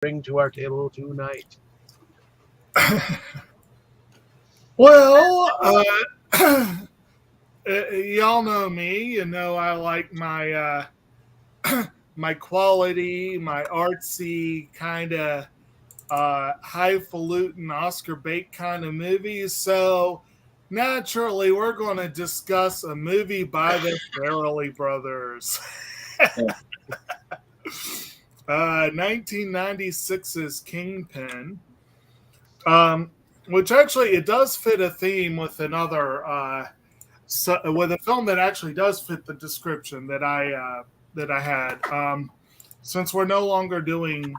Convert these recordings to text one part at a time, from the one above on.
bring to our table tonight? Well, y'all know me. You know I like my my quality, my artsy kind of highfalutin Oscar bait kind of movies. So naturally, we're going to discuss a movie by the Farrelly brothers. 1996's Kingpin, which actually it does fit a theme with another with a film that actually does fit the description that I had. Since we're no longer doing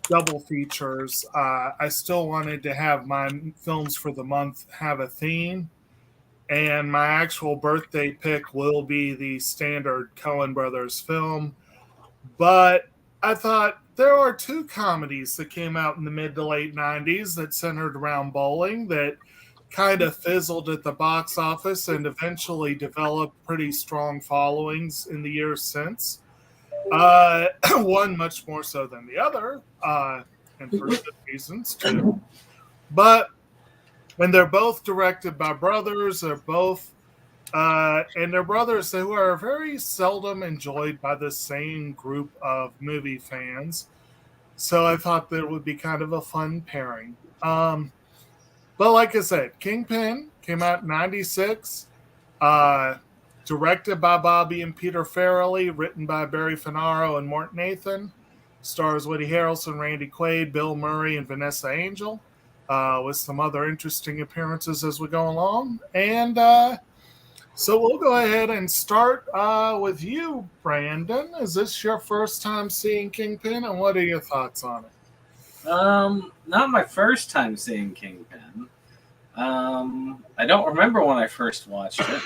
double features, I still wanted to have my films for the month have a theme, and my actual birthday pick will be the standard Coen Brothers film. But I thought there are two comedies that came out in the mid to late 90s that centered around bowling that kind of fizzled at the box office and eventually developed pretty strong followings in the years since. One much more so than the other, and for good reasons too. But when they're both directed by brothers, they're both and they're brothers who are very seldom enjoyed by the same group of movie fans. So I thought that it would be kind of a fun pairing. But like I said, Kingpin came out in 96, directed by Bobby and Peter Farrelly, written by Barry Finaro and Mort Nathan, stars Woody Harrelson, Randy Quaid, Bill Murray, and Vanessa Angel, with some other interesting appearances as we go along. And so we'll go ahead and start with you, Brandon. Is this your first time seeing Kingpin, and what are your thoughts on it? Not my first time seeing Kingpin. I don't remember when I first watched it.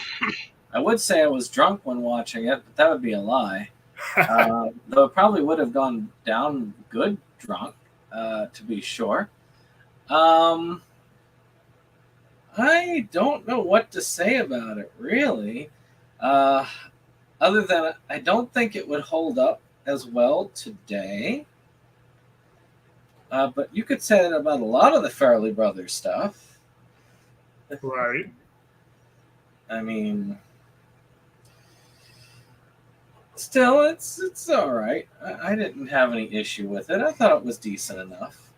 I would say I was drunk when watching it, but that would be a lie. Though it probably would have gone down good drunk, to be sure. I don't know what to say about it, really. Other than I don't think it would hold up as well today. But you could say that about a lot of the Farrelly Brothers stuff. Right. I mean, still, it's all right. I didn't have any issue with it. I thought it was decent enough.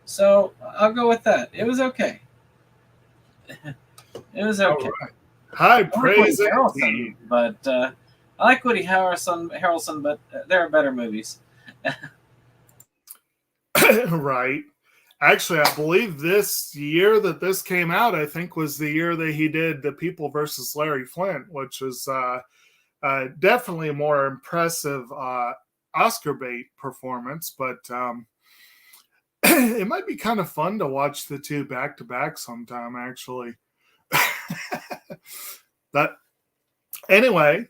So I'll go with that. It was okay. It was okay. Right. High praise, Harrelson, but I like Woody Harrelson, but there are better movies. Right. Actually, I believe this year that this came out, I think, was the year that he did The People versus Larry Flint, which was definitely a more impressive Oscar bait performance. But it might be kind of fun to watch the two back to back sometime, actually. But anyway,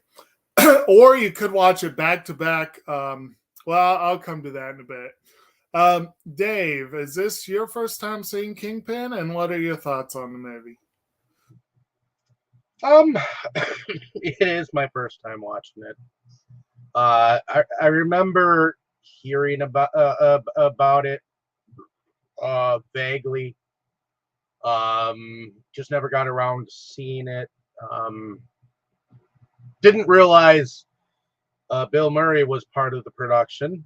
or you could watch it back to back. Well, I'll come to that in a bit. Dave, is this your first time seeing Kingpin, and what are your thoughts on the movie? It is my first time watching it. I remember hearing about it vaguely. Just never got around to seeing it. Didn't realize Bill Murray was part of the production.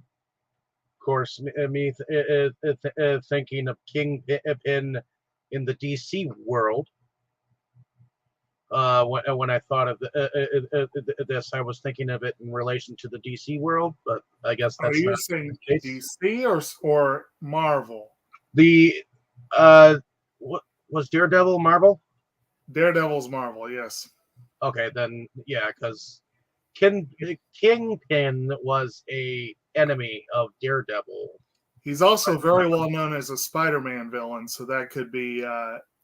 Of course, me thinking of Kingpin in the DC world. When I thought of this, I was thinking of it in relation to the DC world, but I guess that's. Are you saying DC or Marvel? The what was Daredevil Marvel? Daredevil's Marvel, yes. Okay, then yeah, because Kingpin was a enemy of Daredevil. He's also very well known as a Spider-Man villain, so that could be,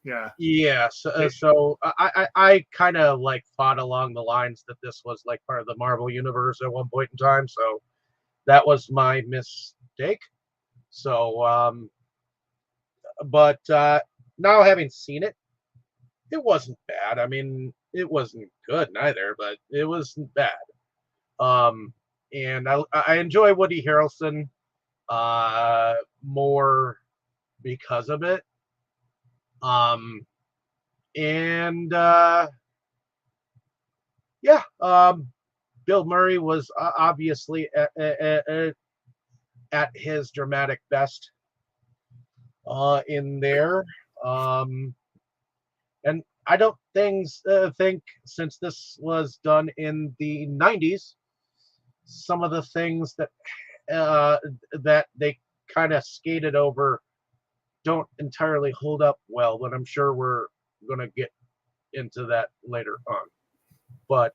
yeah. Yeah, so I kind of like thought along the lines that this was like part of the Marvel universe at one point in time, so that was my mistake. So, but now having seen it, it wasn't bad. I mean, it wasn't good neither, but it wasn't bad. And I enjoy Woody Harrelson. more because of it. And yeah, Bill Murray was obviously at his dramatic best in there. And I don't think since this was done in the 90s, some of the things that they kind of skated over don't entirely hold up well, but I'm sure we're going to get into that later on. But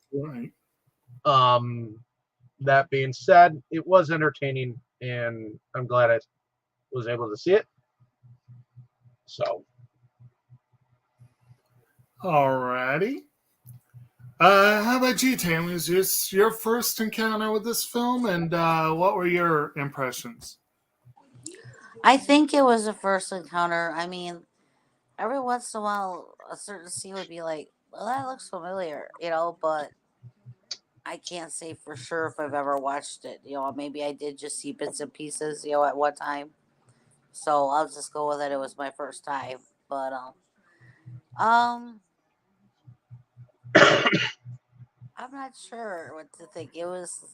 that being said, it was entertaining, and I'm glad I was able to see it. So, alrighty. How about you, Tammy? Is this your first encounter with this film, and what were your impressions? I think it was a first encounter. I mean, every once in a while, a certain scene would be like, well, that looks familiar, but I can't say for sure if I've ever watched it. Maybe I did just see bits and pieces, at one time. So I'll just go with it. It was my first time. But, I'm not sure what to think. It was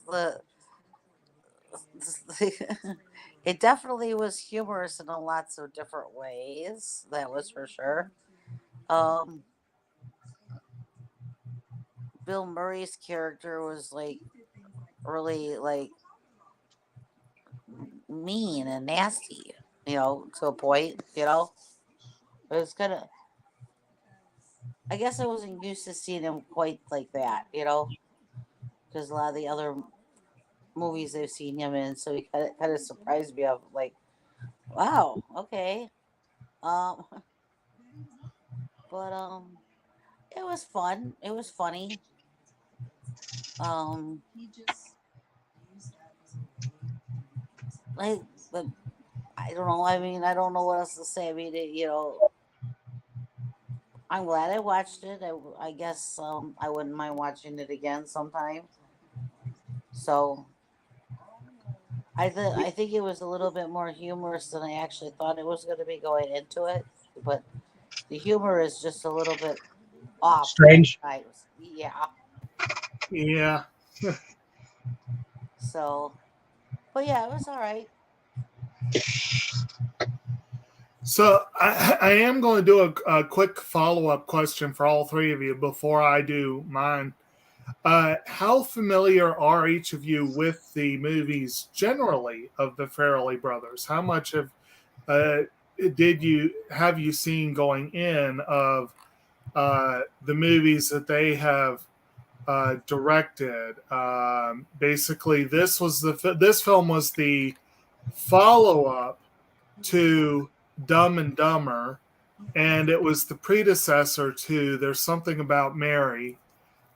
it definitely was humorous in lots of different ways. That was for sure. Um, Bill Murray's character was really mean and nasty, to a point. It was kind of. I guess I wasn't used to seeing him quite like that, because a lot of the other movies I've seen him in, so he kind of surprised me. Of like, wow, okay, um, but it was fun. It was funny. Um, like, but I don't know. I mean, I don't know what else to say. I mean, I'm glad I watched it. I guess I wouldn't mind watching it again sometime. So I think it was a little bit more humorous than I actually thought it was going to be going into it. But the humor is just a little bit off. Strange. Yeah. Yeah. So, but yeah, it was all right. So I am going to do a quick follow-up question for all three of you before I do mine. How familiar are each of you with the movies generally of the Farrelly brothers? How much have you seen going in of the movies that they have directed? Basically, this film was the follow-up to Dumb and Dumber, and it was the predecessor to There's Something About Mary.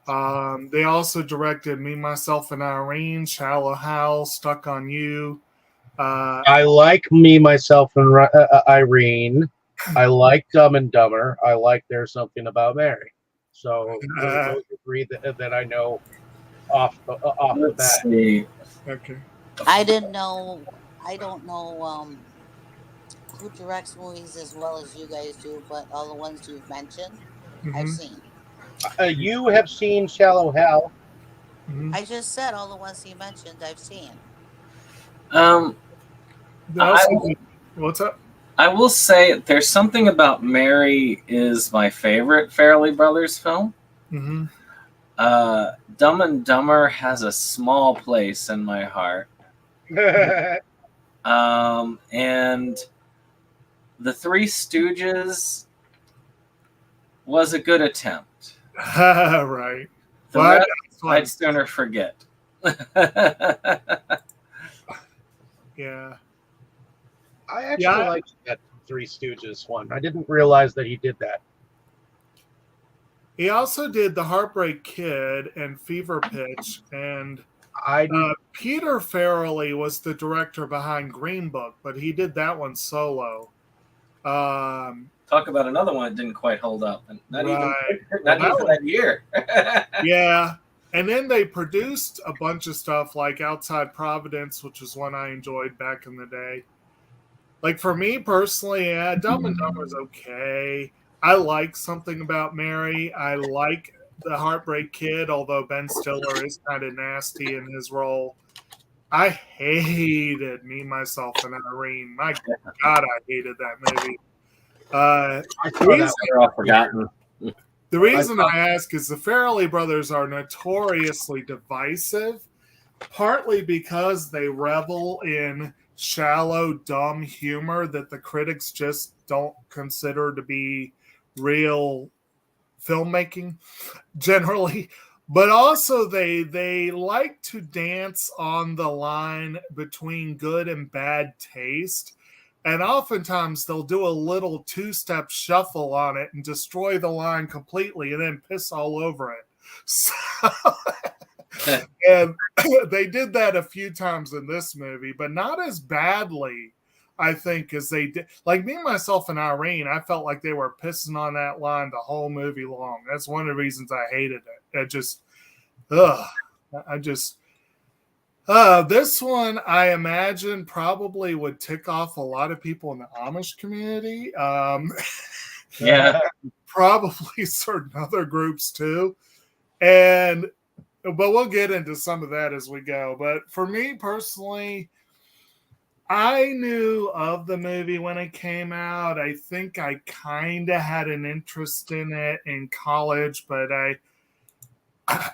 They also directed Me, Myself, and Irene, Shallow Hal, Stuck on You. I like Me, Myself, and Irene. I like Dumb and Dumber. I like There's Something About Mary. So those agree that I know off the bat. See. Okay. I don't know who directs movies as well as you guys do, but all the ones you've mentioned, I've seen. You have seen Shallow Hal. I just said all the ones you mentioned I've seen. What's up? I will say There's Something About Mary is my favorite Farrelly Brothers film. Mm-hmm. Dumb and Dumber has a small place in my heart. And The Three Stooges was a good attempt. Right. The rest I'd sooner forget. Yeah. I actually liked that Three Stooges one. I didn't realize that he did that. He also did The Heartbreak Kid and Fever Pitch, and Peter Farrelly was the director behind Green Book, but he did that one solo. Talk about another one that didn't quite hold up, and not even Right. that year. Yeah. And then they produced a bunch of stuff like Outside Providence, which is one I enjoyed back in the day. Like for me personally, yeah, Dumb and Dumber's okay. I like Something About Mary. I like The Heartbreak Kid, although Ben Stiller is kind of nasty in his role. I hated Me, Myself, and Irene. My God, I hated that movie. They're all forgotten. The reason I ask is the Farrelly brothers are notoriously divisive, partly because they revel in shallow, dumb humor that the critics just don't consider to be real filmmaking generally. But also they like to dance on the line between good and bad taste. And oftentimes they'll do a little two-step shuffle on it and destroy the line completely and then piss all over it. So, and they did that a few times in this movie, but not as badly, I think, as they did. Like Me, Myself, and Irene, I felt like they were pissing on that line the whole movie long. That's one of the reasons I hated it. This one, I imagine, probably would tick off a lot of people in the Amish community. Yeah. Probably certain other groups too. But we'll get into some of that as we go. But for me personally, I knew of the movie when it came out. I think I kind of had an interest in it in college, but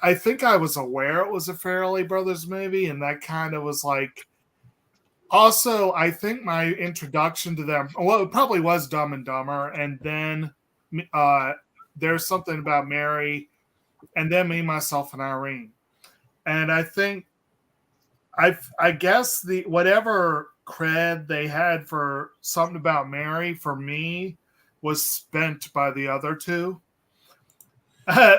I think I was aware it was a Farrelly Brothers movie, and that kind of was like. Also, I think my introduction to them, well, it probably was Dumb and Dumber, and then There's Something About Mary, and then Me, Myself, and Irene. And I think, I guess the whatever cred they had for Something About Mary for me was spent by the other two.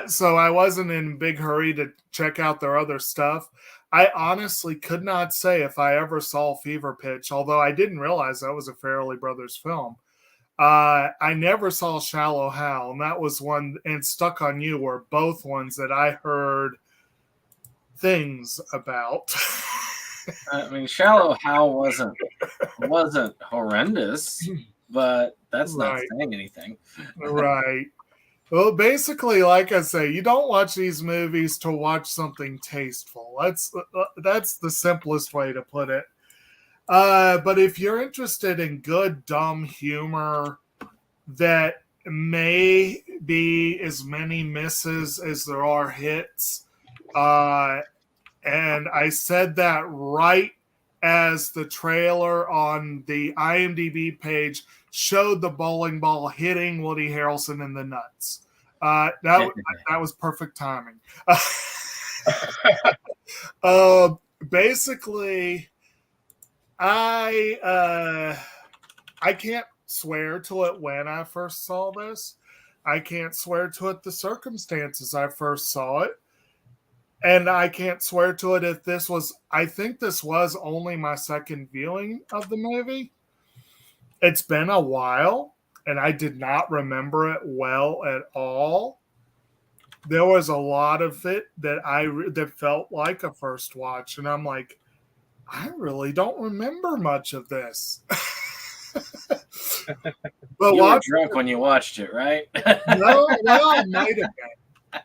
So I wasn't in a big hurry to check out their other stuff. I honestly could not say if I ever saw Fever Pitch, although I didn't realize that was a Farrelly Brothers film. I never saw Shallow Hal, and that was one, and Stuck on You were both ones that I heard things about. I mean, Shallow Hal wasn't horrendous, but that's not saying anything. Right. Well, basically, like I say, you don't watch these movies to watch something tasteful. That's the simplest way to put it. But if you're interested in good, dumb humor that may be as many misses as there are hits, and I said that right as the trailer on the IMDb page showed the bowling ball hitting Woody Harrelson in the nuts. That was perfect timing. Basically, I can't swear to it when I first saw this. I can't swear to it the circumstances I first saw it. And I can't swear to it if this was, I think this was only my second viewing of the movie. It's been a while, and I did not remember it well at all. There was a lot of it that felt like a first watch, and I'm like, I really don't remember much of this. But you were drunk when you watched it, right? No, I might have been.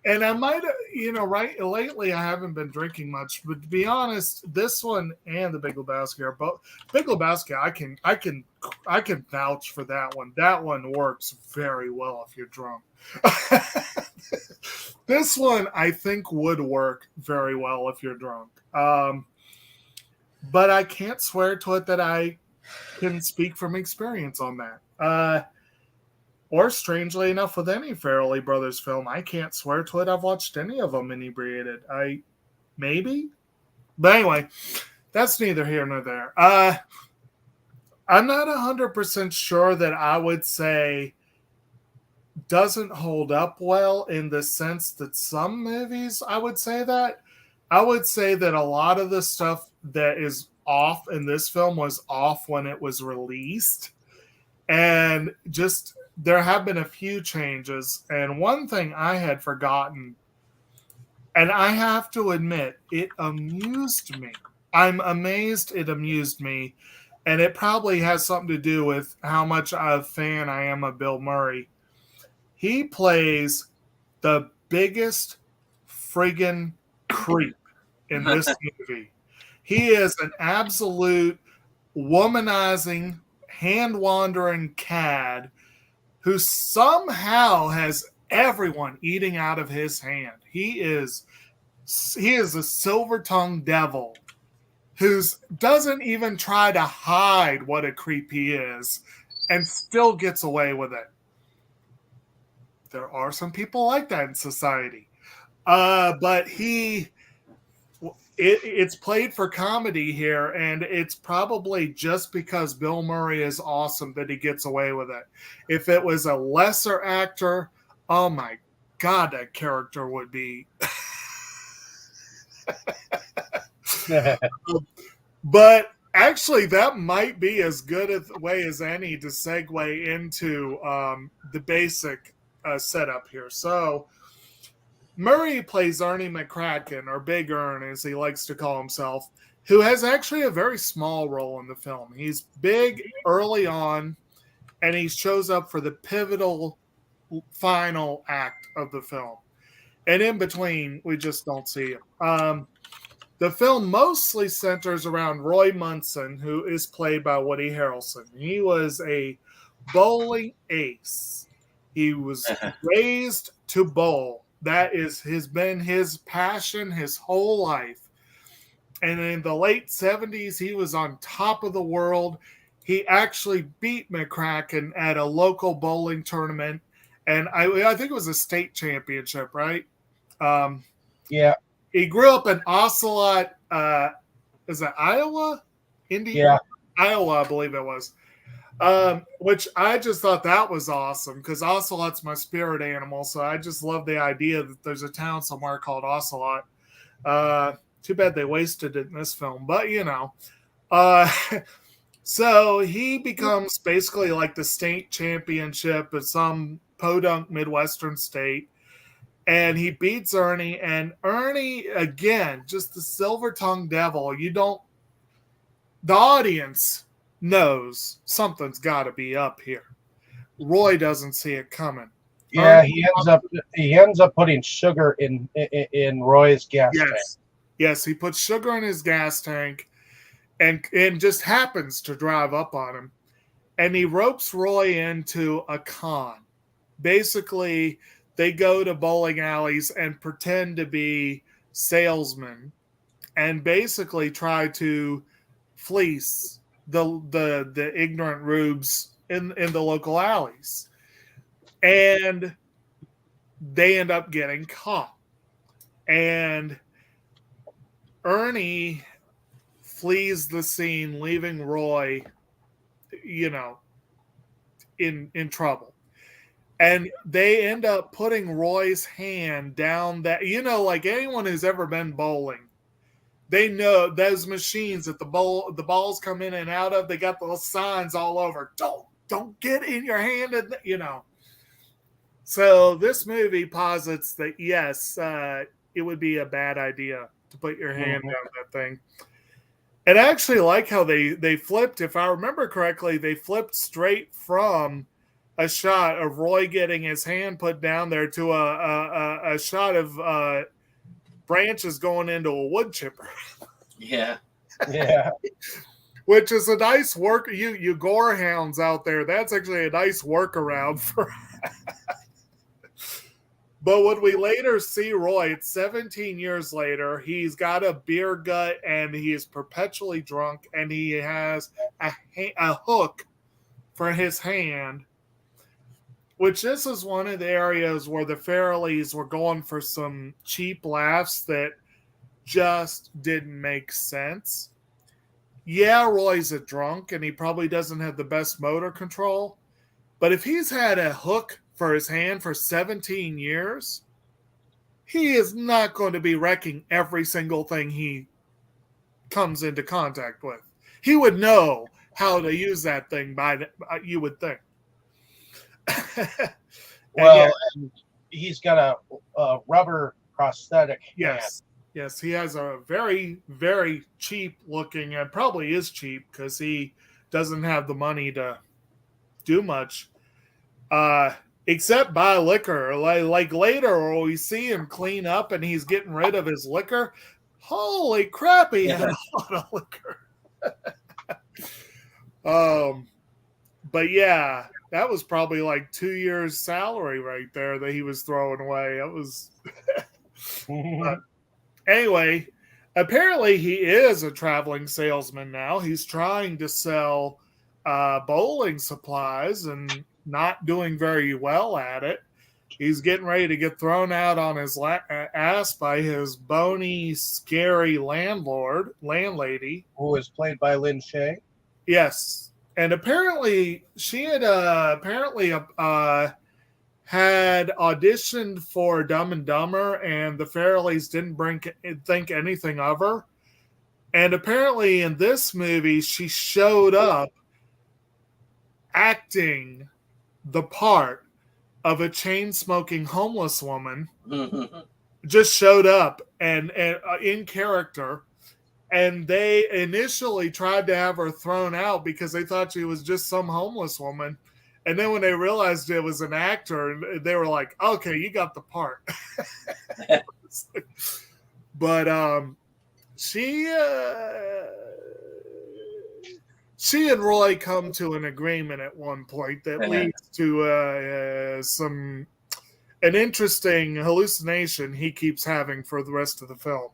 And I might have, right, lately I haven't been drinking much, but to be honest, this one and the Big Lebowski are both. Big Lebowski, I can vouch for that one. That one works very well if you're drunk. This one I think would work very well if you're drunk. But I can't swear to it that I can speak from experience on that. Or strangely enough, with any Farrelly Brothers film, I can't swear to it I've watched any of them inebriated. Maybe? But anyway, that's neither here nor there. I'm not 100% sure that I would say doesn't hold up well in the sense that some movies, I would say that. I would say that a lot of the stuff that is off in this film was off when it was released. And just... there have been a few changes, and one thing I had forgotten And I have to admit, it amused me. I'm amazed it amused me. And it probably has something to do with how much a fan I am of Bill Murray. He plays the biggest friggin' creep in this movie. He is an absolute womanizing, hand-wandering cad who somehow has everyone eating out of his hand. He is a silver-tongued devil who doesn't even try to hide what a creep he is and still gets away with it. There are some people like that in society. But it's played for comedy here, and it's probably just because Bill Murray is awesome that he gets away with it. If it was a lesser actor, oh my God, that character would be... But actually, that might be as good a way as any to segue into the basic setup here. So, Murray plays Ernie McCracken, or Big Ern, as he likes to call himself, who has actually a very small role in the film. He's big early on, and he shows up for the pivotal final act of the film. And in between, we just don't see him. The film mostly centers around Roy Munson, who is played by Woody Harrelson. He was a bowling ace. He was raised to bowl. That has been his passion his whole life. And in the late 70s, he was on top of the world. He actually beat McCracken at a local bowling tournament. And I think it was a state championship, right? Yeah. He grew up in Ocelot, is it Iowa? Indiana? Yeah. Iowa, I believe it was. Which I just thought that was awesome because Ocelot's my spirit animal. So I just love the idea that there's a town somewhere called Ocelot. Too bad they wasted it in this film, but you know. So he becomes basically like the state championship of some podunk Midwestern state. And he beats Ernie, and Ernie, again, just the silver-tongued devil. The audience knows something's got to be up here. Roy doesn't see it coming. Yeah, he ends up putting sugar in Roy's gas tank. Yes, he puts sugar in his gas tank, and just happens to drive up on him. And he ropes Roy into a con. Basically, they go to bowling alleys and pretend to be salesmen and basically try to fleece the ignorant rubes in the local alleys. And they end up getting caught. And Ernie flees the scene, leaving Roy, in trouble. And they end up putting Roy's hand down that, like anyone who's ever been bowling, they know those machines that the balls come in and out of, they got those signs all over. Don't get in your hand, So this movie posits that, yes, it would be a bad idea to put your hand down that thing. And I actually like how they flipped, if I remember correctly, they flipped straight from a shot of Roy getting his hand put down there to a shot of branches going into a wood chipper. Yeah. Yeah. Which is a nice work. You gore hounds out there, that's actually a nice workaround for. But when we later see Roy, it's 17 years later, he's got a beer gut and he is perpetually drunk and he has a hook for his hand. Which this is one of the areas where the Farrellys were going for some cheap laughs that just didn't make sense. Yeah, Roy's a drunk and he probably doesn't have the best motor control. But if he's had a hook for his hand for 17 years, he is not going to be wrecking every single thing he comes into contact with. He would know how to use that thing you would think. Well, and he's got a rubber prosthetic hand. Yes, he has a very, very cheap looking, and probably is cheap because he doesn't have the money to do much, except buy liquor. Like later, we see him clean up and he's getting rid of his liquor. Holy crap, he had a lot of liquor. But yeah, that was probably like 2 years' salary right there that he was throwing away. It was. Anyway, apparently he is a traveling salesman now. He's trying to sell bowling supplies and not doing very well at it. He's getting ready to get thrown out on his ass by his bony, scary landlady. Who is played by Lin Shaye. Yes. And apparently she had had auditioned for Dumb and Dumber, and the Farrellys didn't think anything of her. And apparently in this movie, she showed up acting the part of a chain-smoking homeless woman. Just showed up and in character. And they initially tried to have her thrown out because they thought she was just some homeless woman. And then when they realized it was an actor, they were like, okay, you got the part. But she and Roy come to an agreement at one point that leads to an interesting hallucination he keeps having for the rest of the film.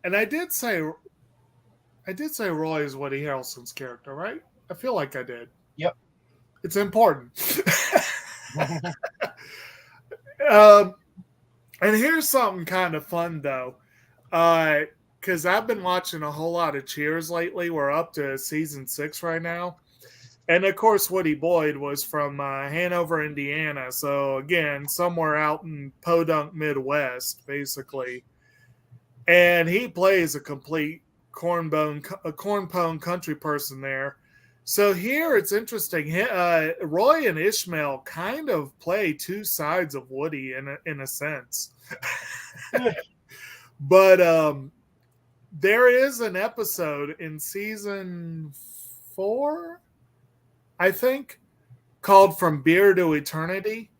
And I did say Roy is Woody Harrelson's character, right? I feel like I did. Yep. It's important. And here's something kind of fun, though. Because I've been watching a whole lot of Cheers lately. We're up to season 6 right now. And, of course, Woody Boyd was from Hanover, Indiana. So, again, somewhere out in Podunk, Midwest, basically. And he plays a complete cornpone country person there. So here it's interesting. Roy and Ishmael kind of play two sides of Woody in a sense. But there is an episode in season 4, I think, called From Beer to Eternity,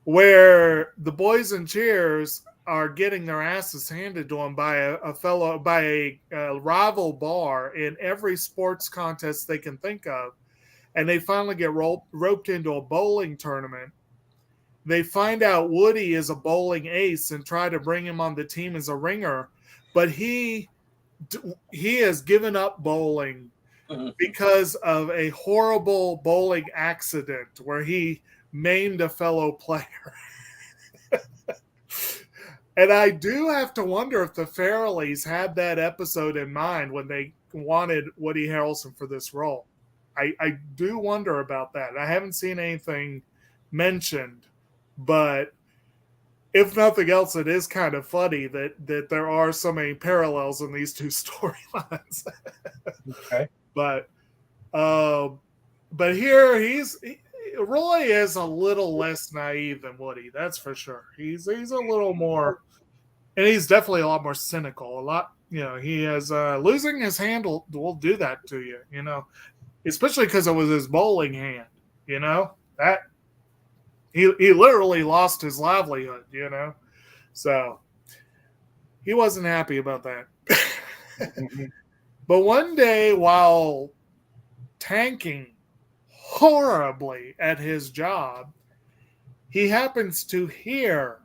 where the boys in Cheers are getting their asses handed to them by a rival bar in every sports contest they can think of. And they finally get roped into a bowling tournament. They find out Woody is a bowling ace and try to bring him on the team as a ringer. But he has given up bowling because of a horrible bowling accident where he maimed a fellow player. And I do have to wonder if the Farrellys had that episode in mind when they wanted Woody Harrelson for this role. I do wonder about that. I haven't seen anything mentioned, but if nothing else, it is kind of funny that there are so many parallels in these two storylines. Okay. But here Roy is a little less naive than Woody, that's for sure. He's a little more, and he's definitely a lot more cynical. A lot, he has losing his hand will do that to you, especially because it was his bowling hand. That he literally lost his livelihood. So he wasn't happy about that. But one day, while tanking horribly at his job, he happens to hear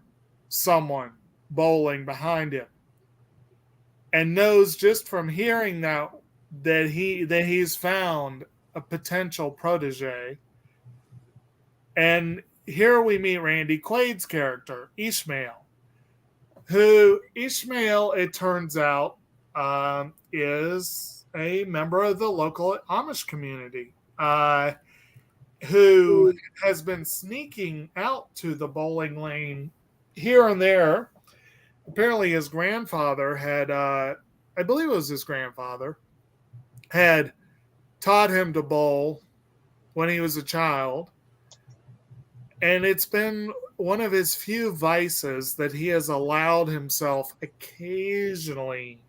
someone bowling behind him and knows just from hearing that he's found a potential protege. And here we meet Randy Quaid's character, Ishmael, who it turns out, is a member of the local Amish community, who has been sneaking out to the bowling lane here and there. Apparently his grandfather had, I believe it was his grandfather, had taught him to bowl when he was a child. And it's been one of his few vices that he has allowed himself occasionally,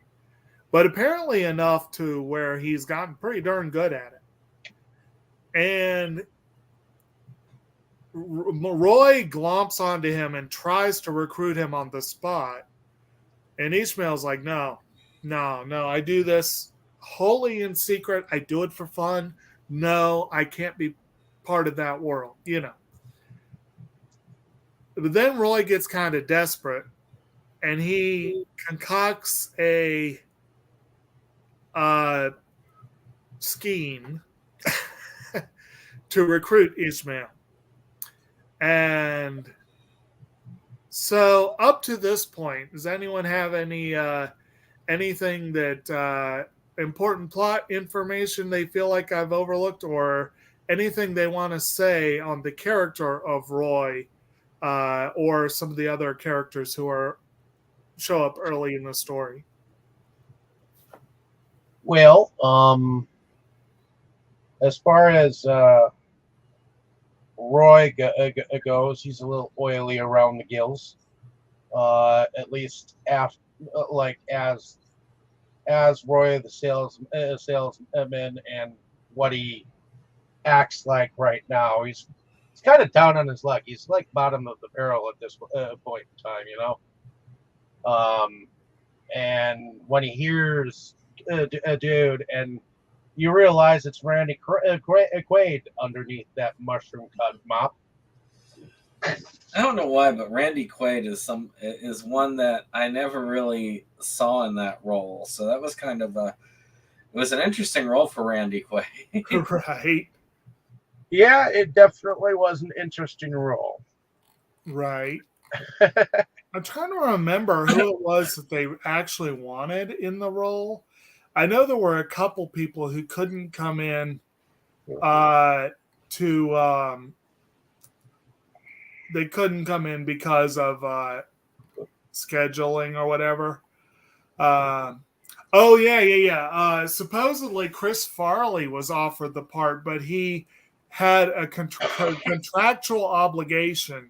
but apparently enough to where he's gotten pretty darn good at it. And Roy glomps onto him and tries to recruit him on the spot. And Ishmael's like, no, I do this wholly in secret. I do it for fun. No, I can't be part of that world, you know. But then Roy gets kind of desperate, and he concocts a scheme to recruit Ishmael. And so up to this point, does anyone have any anything that important plot information they feel like I've overlooked, or anything they want to say on the character of Roy? Or some of the other characters who show up early in the story? Well, as far as Roy goes, he's a little oily around the gills. At least after, as Roy the salesman, and what he acts like right now, he's kind of down on his luck. He's like bottom of the barrel at this point in time, you know. And when he hears a dude, and you realize it's Randy Quaid underneath that mushroom cut mop. I don't know why, but Randy Quaid is one that I never really saw in that role. So that was kind of it was an interesting role for Randy Quaid. Right. Yeah, it definitely was an interesting role. Right. I'm trying to remember who it was that they actually wanted in the role. I know there were a couple people who couldn't come in they couldn't come in because of scheduling or whatever. Supposedly Chris Farrelly was offered the part, but he had a contractual obligation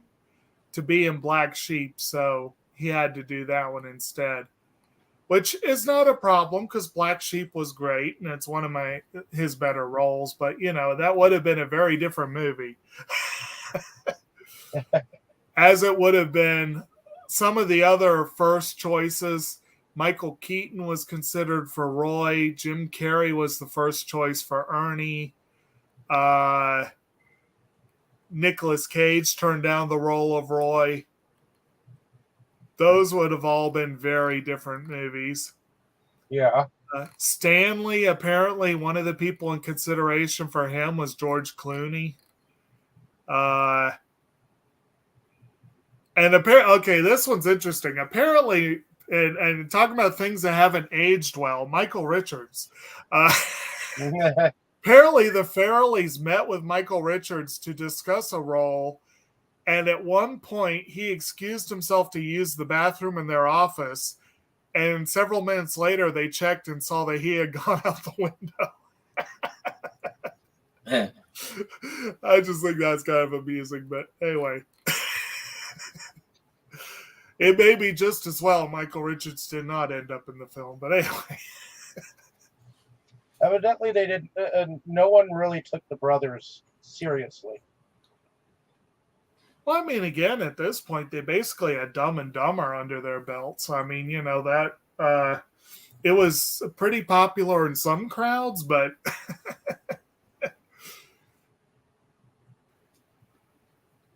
to be in Black Sheep, so he had to do that one instead. Which is not a problem, because Black Sheep was great, and it's one of his better roles, but, you know, that would have been a very different movie. As it would have been some of the other first choices. Michael Keaton was considered for Roy. Jim Carrey was the first choice for Ernie. Nicolas Cage turned down the role of Roy. Those would have all been very different movies. Yeah. Stanley, apparently one of the people in consideration for him was George Clooney. And apparently, okay, this one's interesting. Apparently, and talking about things that haven't aged well, Michael Richards. Apparently, the Farrellys met with Michael Richards to discuss a role, and at one point, he excused himself to use the bathroom in their office, and several minutes later, they checked and saw that he had gone out the window. I just think that's kind of amusing, but anyway. It may be just as well Michael Richards did not end up in the film, but anyway. Evidently, they didn't. No one really took the brothers seriously. Well, I mean, again, at this point, they basically had Dumb and Dumber under their belts. I mean, you know, that it was pretty popular in some crowds, but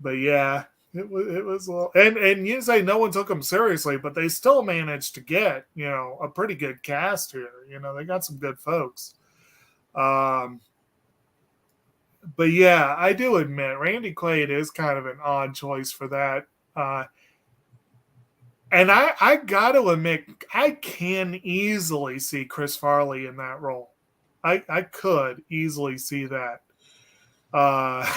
but yeah, it was a little, and you say no one took them seriously, but they still managed to get, you know, a pretty good cast here. You know, they got some good folks. But yeah, I do admit Randy Quaid is kind of an odd choice for that. And I got to admit, I can easily see Chris Farley in that role. I could easily see that. But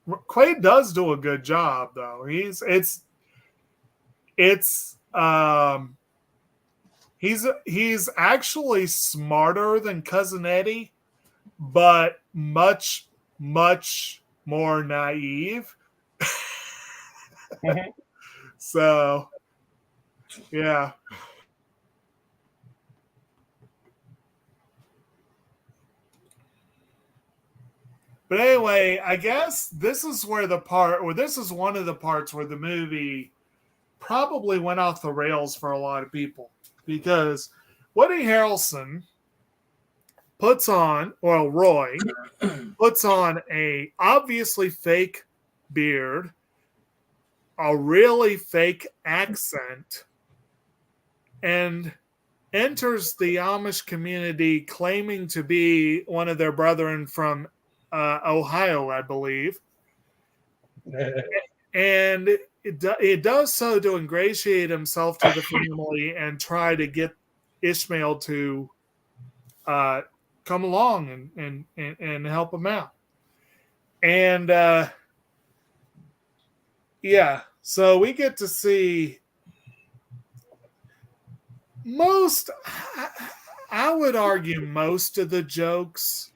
Quaid does do a good job, though. He's actually smarter than Cousin Eddie, but much more naive. So, yeah. But anyway, I guess this is one of the parts where the movie probably went off the rails for a lot of people, because Woody Harrelson Roy puts on a obviously fake beard, a really fake accent, and enters the Amish community claiming to be one of their brethren from Ohio, I believe. And it does so to ingratiate himself to the family and try to get Ishmael to come along and help him out. And yeah, so we get to see I would argue most of the jokes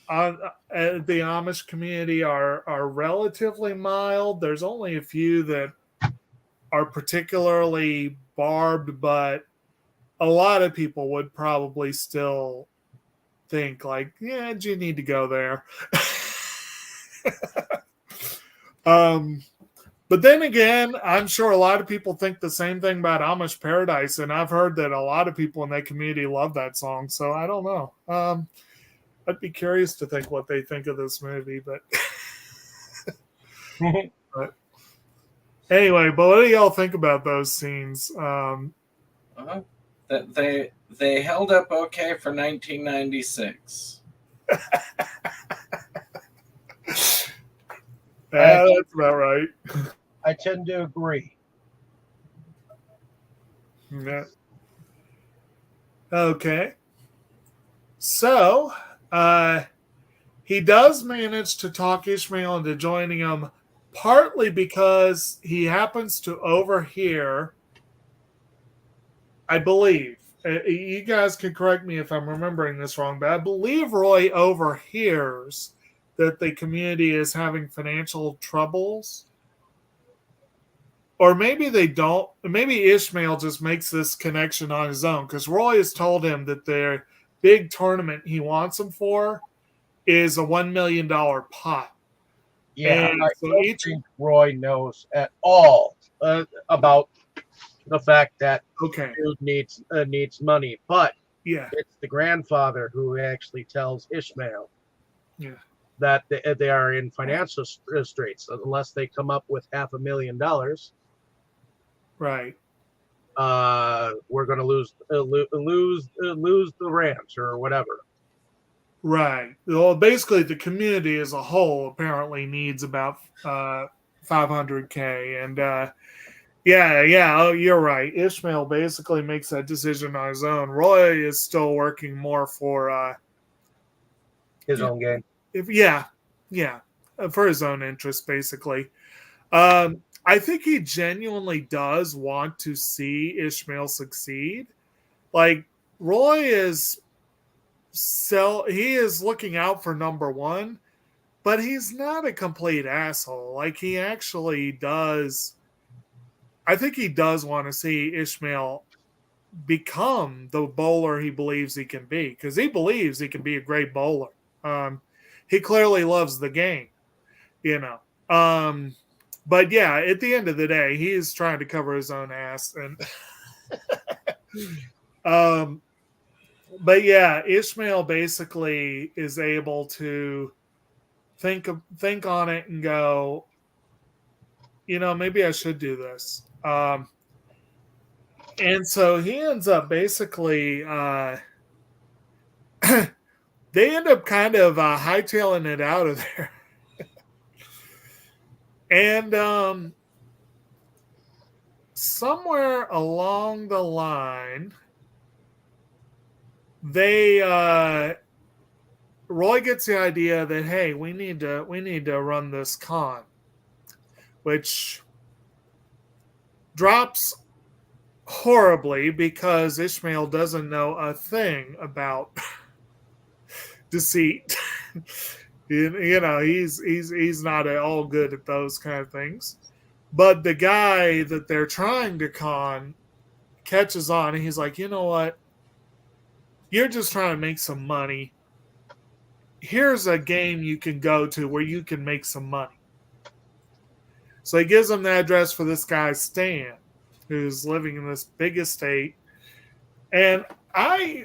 on the Amish community are relatively mild. There's only a few that are particularly barbed, but a lot of people would probably still think like, yeah, do you need to go there? But then again, I'm sure a lot of people think the same thing about Amish Paradise, and I've heard that a lot of people in that community love that song, so I don't know. I'd be curious to think what they think of this movie, but anyway, but what do y'all think about those scenes? They held up okay for 1996. That's about right. I tend to agree. Yeah. Okay. So, he does manage to talk Ishmael into joining him, partly because he happens to overhear, I believe, you guys can correct me if I'm remembering this wrong, but I believe Roy overhears that the community is having financial troubles. Or maybe they don't. Maybe Ishmael just makes this connection on his own, because Roy has told him that their big tournament he wants him for is a $1 million pot. Yeah, and I so don't think Roy knows at all about the fact that dude needs money. But yeah, it's the grandfather who actually tells Ishmael that they are in financial straits unless they come up with $500,000. Right. We're going to lose the ranch or whatever. Right. Well, basically, the community as a whole apparently needs about $500K, and oh, you're right. Ishmael basically makes that decision on his own. Roy is still working more for his own game. For his own interest, basically. I think he genuinely does want to see Ishmael succeed. Like, Roy is looking out for number one, but he's not a complete asshole. Like, he actually does. I think he does want to see Ishmael become the bowler he believes he can be, because he believes he can be a great bowler. He clearly loves the game, But yeah, at the end of the day, he is trying to cover his own ass, and but yeah, Ishmael basically is able to think on it and go, maybe I should do this. And so he ends up basically, they end up kind of hightailing it out of there. And somewhere along the line, Roy gets the idea that, hey, we need to run this con, which drops horribly because Ishmael doesn't know a thing about deceit. He's not at all good at those kind of things. But the guy that they're trying to con catches on, and he's like, you know what? You're just trying to make some money. Here's a game you can go to where you can make some money. So he gives him the address for this guy, Stan, who's living in this big estate. And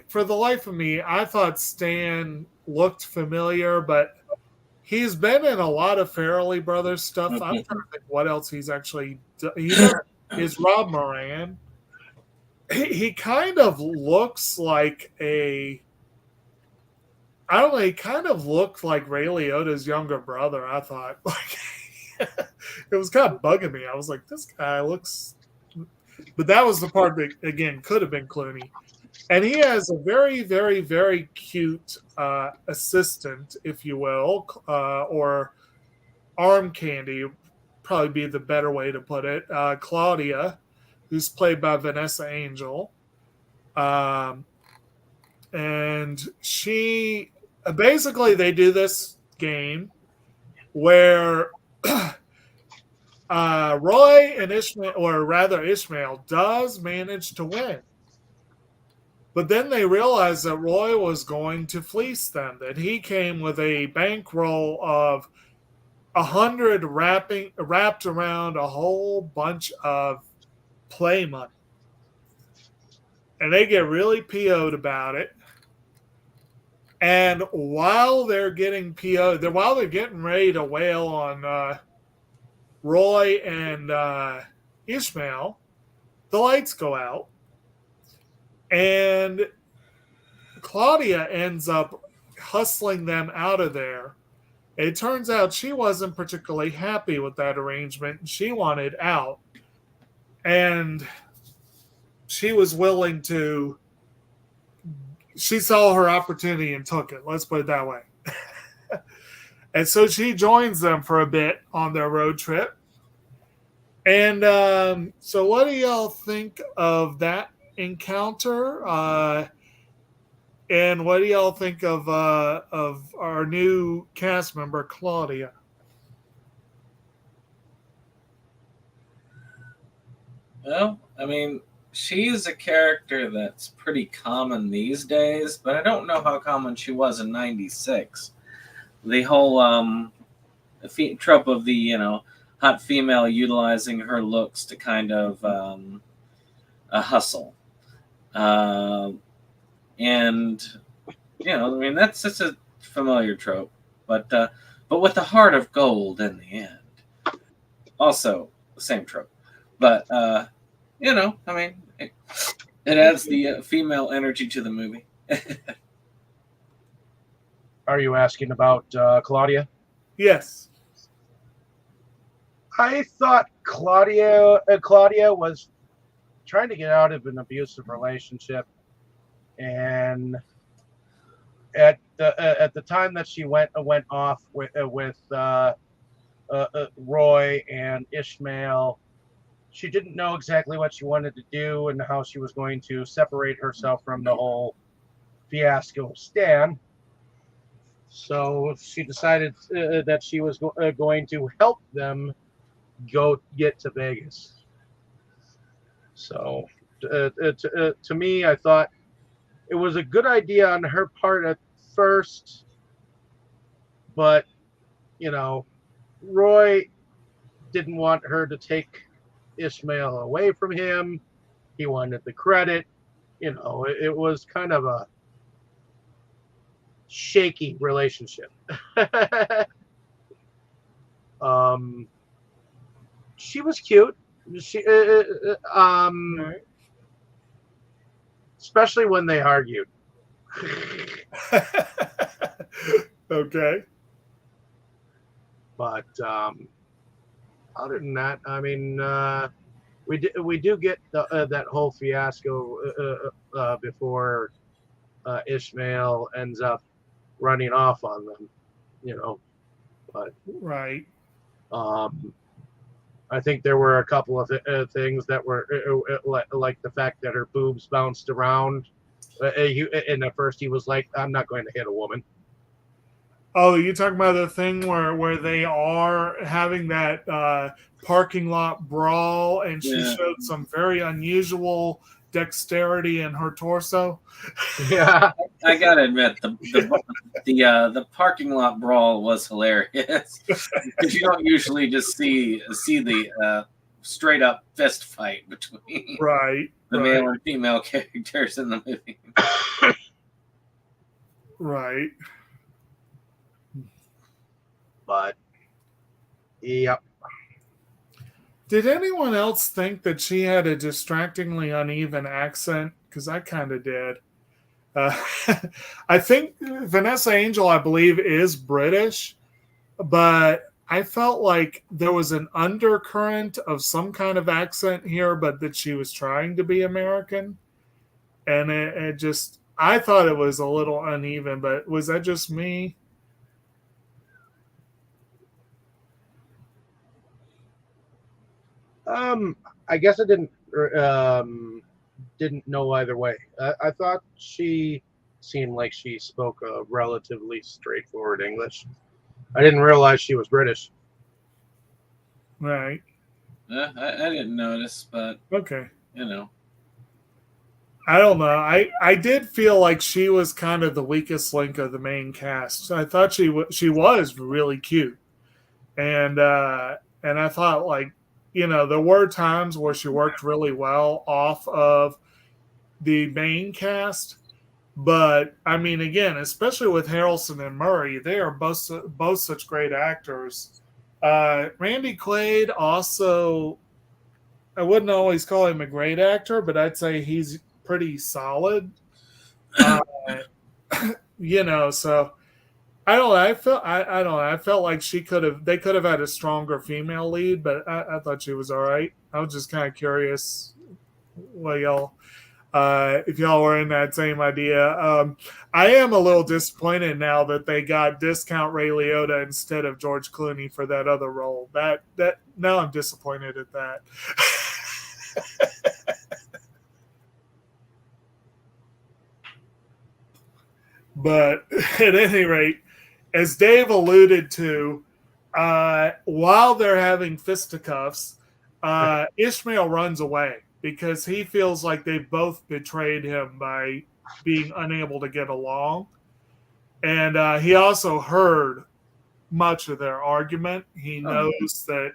for the life of me, I thought Stan looked familiar, but he's been in a lot of Farrelly Brothers stuff. I'm trying to think what else he's actually done. Is Rob Moran. He kind of looks like he kind of looked like Ray Liotta's younger brother, I thought. It was kind of bugging me. I was like, this guy looks... But that was the part that, again, could have been Clooney. And he has a very, very, very cute assistant, if you will, or arm candy, probably be the better way to put it. Claudia, who's played by Vanessa Angel. And she... Basically, they do this game where Roy and Ishmael, or rather Ishmael, does manage to win. But then they realized that Roy was going to fleece them, that he came with a bankroll of 100 wrapped around a whole bunch of play money. And they get really PO'd about it. And while they're getting PO'd, while they're getting ready to wail on Roy and Ishmael, the lights go out. And Claudia ends up hustling them out of there. It turns out she wasn't particularly happy with that arrangement. She wanted out. And she was willing to... She saw her opportunity and took it. Let's put it that way. And so she joins them for a bit on their road trip. And so what do y'all think of that encounter? And what do y'all think of our new cast member, Claudia? Well, I mean, she's a character that's pretty common these days, but I don't know how common she was in '96. The whole trope of the hot female utilizing her looks to kind of a hustle, and I mean that's just a familiar trope, but with the heart of gold in the end. Also, the same trope, but I mean. It adds the female energy to the movie. Are you asking about Claudia? Yes. I thought Claudia was trying to get out of an abusive relationship, and at the time that she went off with Roy and Ishmael, she didn't know exactly what she wanted to do and how she was going to separate herself from the whole fiasco of Stan. So she decided that she was going to help them go get to Vegas. So to me, I thought it was a good idea on her part at first, but Roy didn't want her to take Ishmael away from him. He wanted the credit. It was kind of a shaky relationship. She was cute. She especially when they argued. Okay. But other than that, I mean, we do get that whole fiasco before Ishmael ends up running off on them, But right. I think there were a couple of things that were like the fact that her boobs bounced around. And at first he was like, "I'm not going to hit a woman." Oh, you talking about the thing where they are having that parking lot brawl, and she showed some very unusual dexterity in her torso. Yeah, I gotta admit, the parking lot brawl was hilarious because you don't usually just see the straight up fist fight between Right. the male and female characters in the movie. Right. but yep. Did anyone else think that she had a distractingly uneven accent? Because I kind of did. I think Vanessa Angel, I believe, is British, but I felt like there was an undercurrent of some kind of accent here, but that she was trying to be American. And it just, I thought it was a little uneven, but was that just me? I guess I didn't know either way. I thought she seemed like she spoke a relatively straightforward English. I didn't realize she was British. Right. I didn't notice, but Okay. you know. I don't know. I did feel like she was kind of the weakest link of the main cast. I thought she was really cute, and I thought, like, there were times where she worked really well off of the main cast, but I mean, again, especially with Harrelson and Murray, they are both such great actors. Randy Quaid also, I wouldn't always call him a great actor, but I'd say he's pretty solid. So I don't know. I don't know. I felt like they could have had a stronger female lead, but I thought she was all right. I was just kind of curious what y'all, if y'all were in that same idea. I am a little disappointed now that they got discount Ray Liotta instead of George Clooney for that other role. That now I'm disappointed at that. But at any rate, as Dave alluded to, while they're having fisticuffs, Ishmael runs away because he feels like they've both betrayed him by being unable to get along. And he also heard much of their argument. He knows that,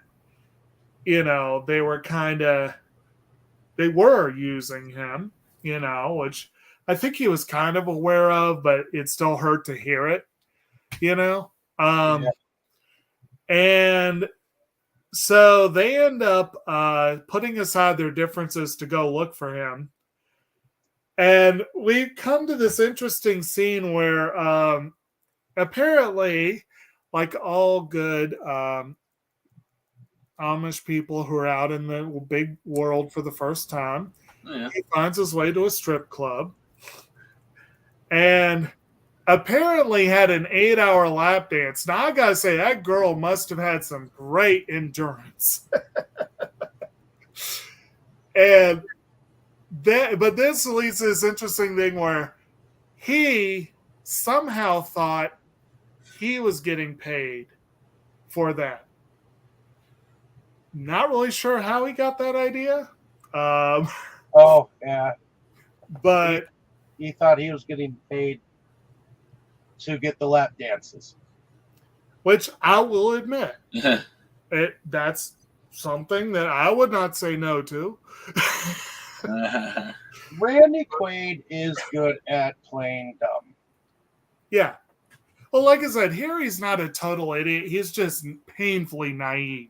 they were using him, which I think he was kind of aware of, but it still hurt to hear it, And so they end up putting aside their differences to go look for him. And we come to this interesting scene where apparently, like all good Amish people who are out in the big world for the first time, he finds his way to a strip club and apparently had an 8-hour lap dance. Now, I gotta say, that girl must have had some great endurance. But this leads to this interesting thing where he somehow thought he was getting paid for that. Not really sure how he got that idea. Oh, yeah. But he thought he was getting paid to get the lap dances. Which I will admit, that's something that I would not say no to. Randy Quaid is good at playing dumb. Yeah. Well, like I said, here he's not a total idiot. He's just painfully naive,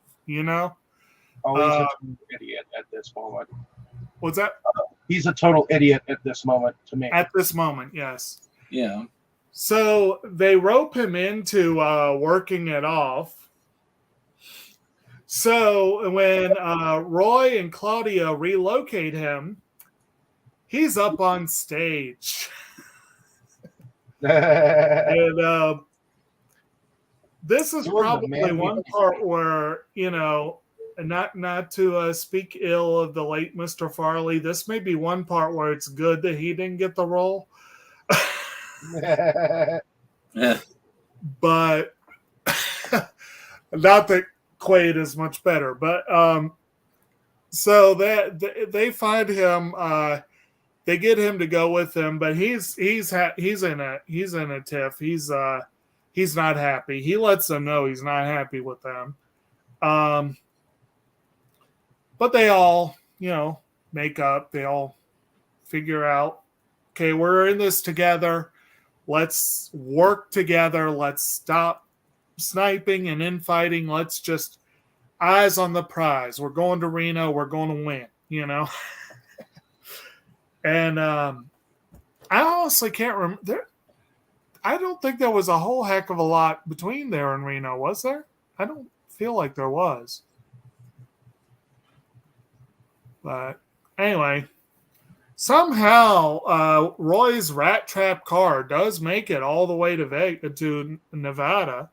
Oh, he's a total idiot at this moment. What's that? He's a total idiot at this moment to me. At this moment, yes. Yeah. So they rope him into working it off. So when Roy and Claudia relocate him, he's up on stage. And this is probably one part where, not to speak ill of the late Mr. Farrelly, this may be one part where it's good that he didn't get the role. Yeah. But not that Quaid is much better. But so that they find him, they get him to go with them, but he's in a tiff. He's not happy. He lets them know he's not happy with them. But they all, make up. They all figure out, okay, we're in this together. Let's work together. Let's stop sniping and infighting. Let's just eyes on the prize. We're going to Reno. We're going to win, And I honestly can't remember. I don't think there was a whole heck of a lot between there and Reno, was there? I don't feel like there was. But anyway, somehow Roy's rat trap car does make it all the way to Nevada.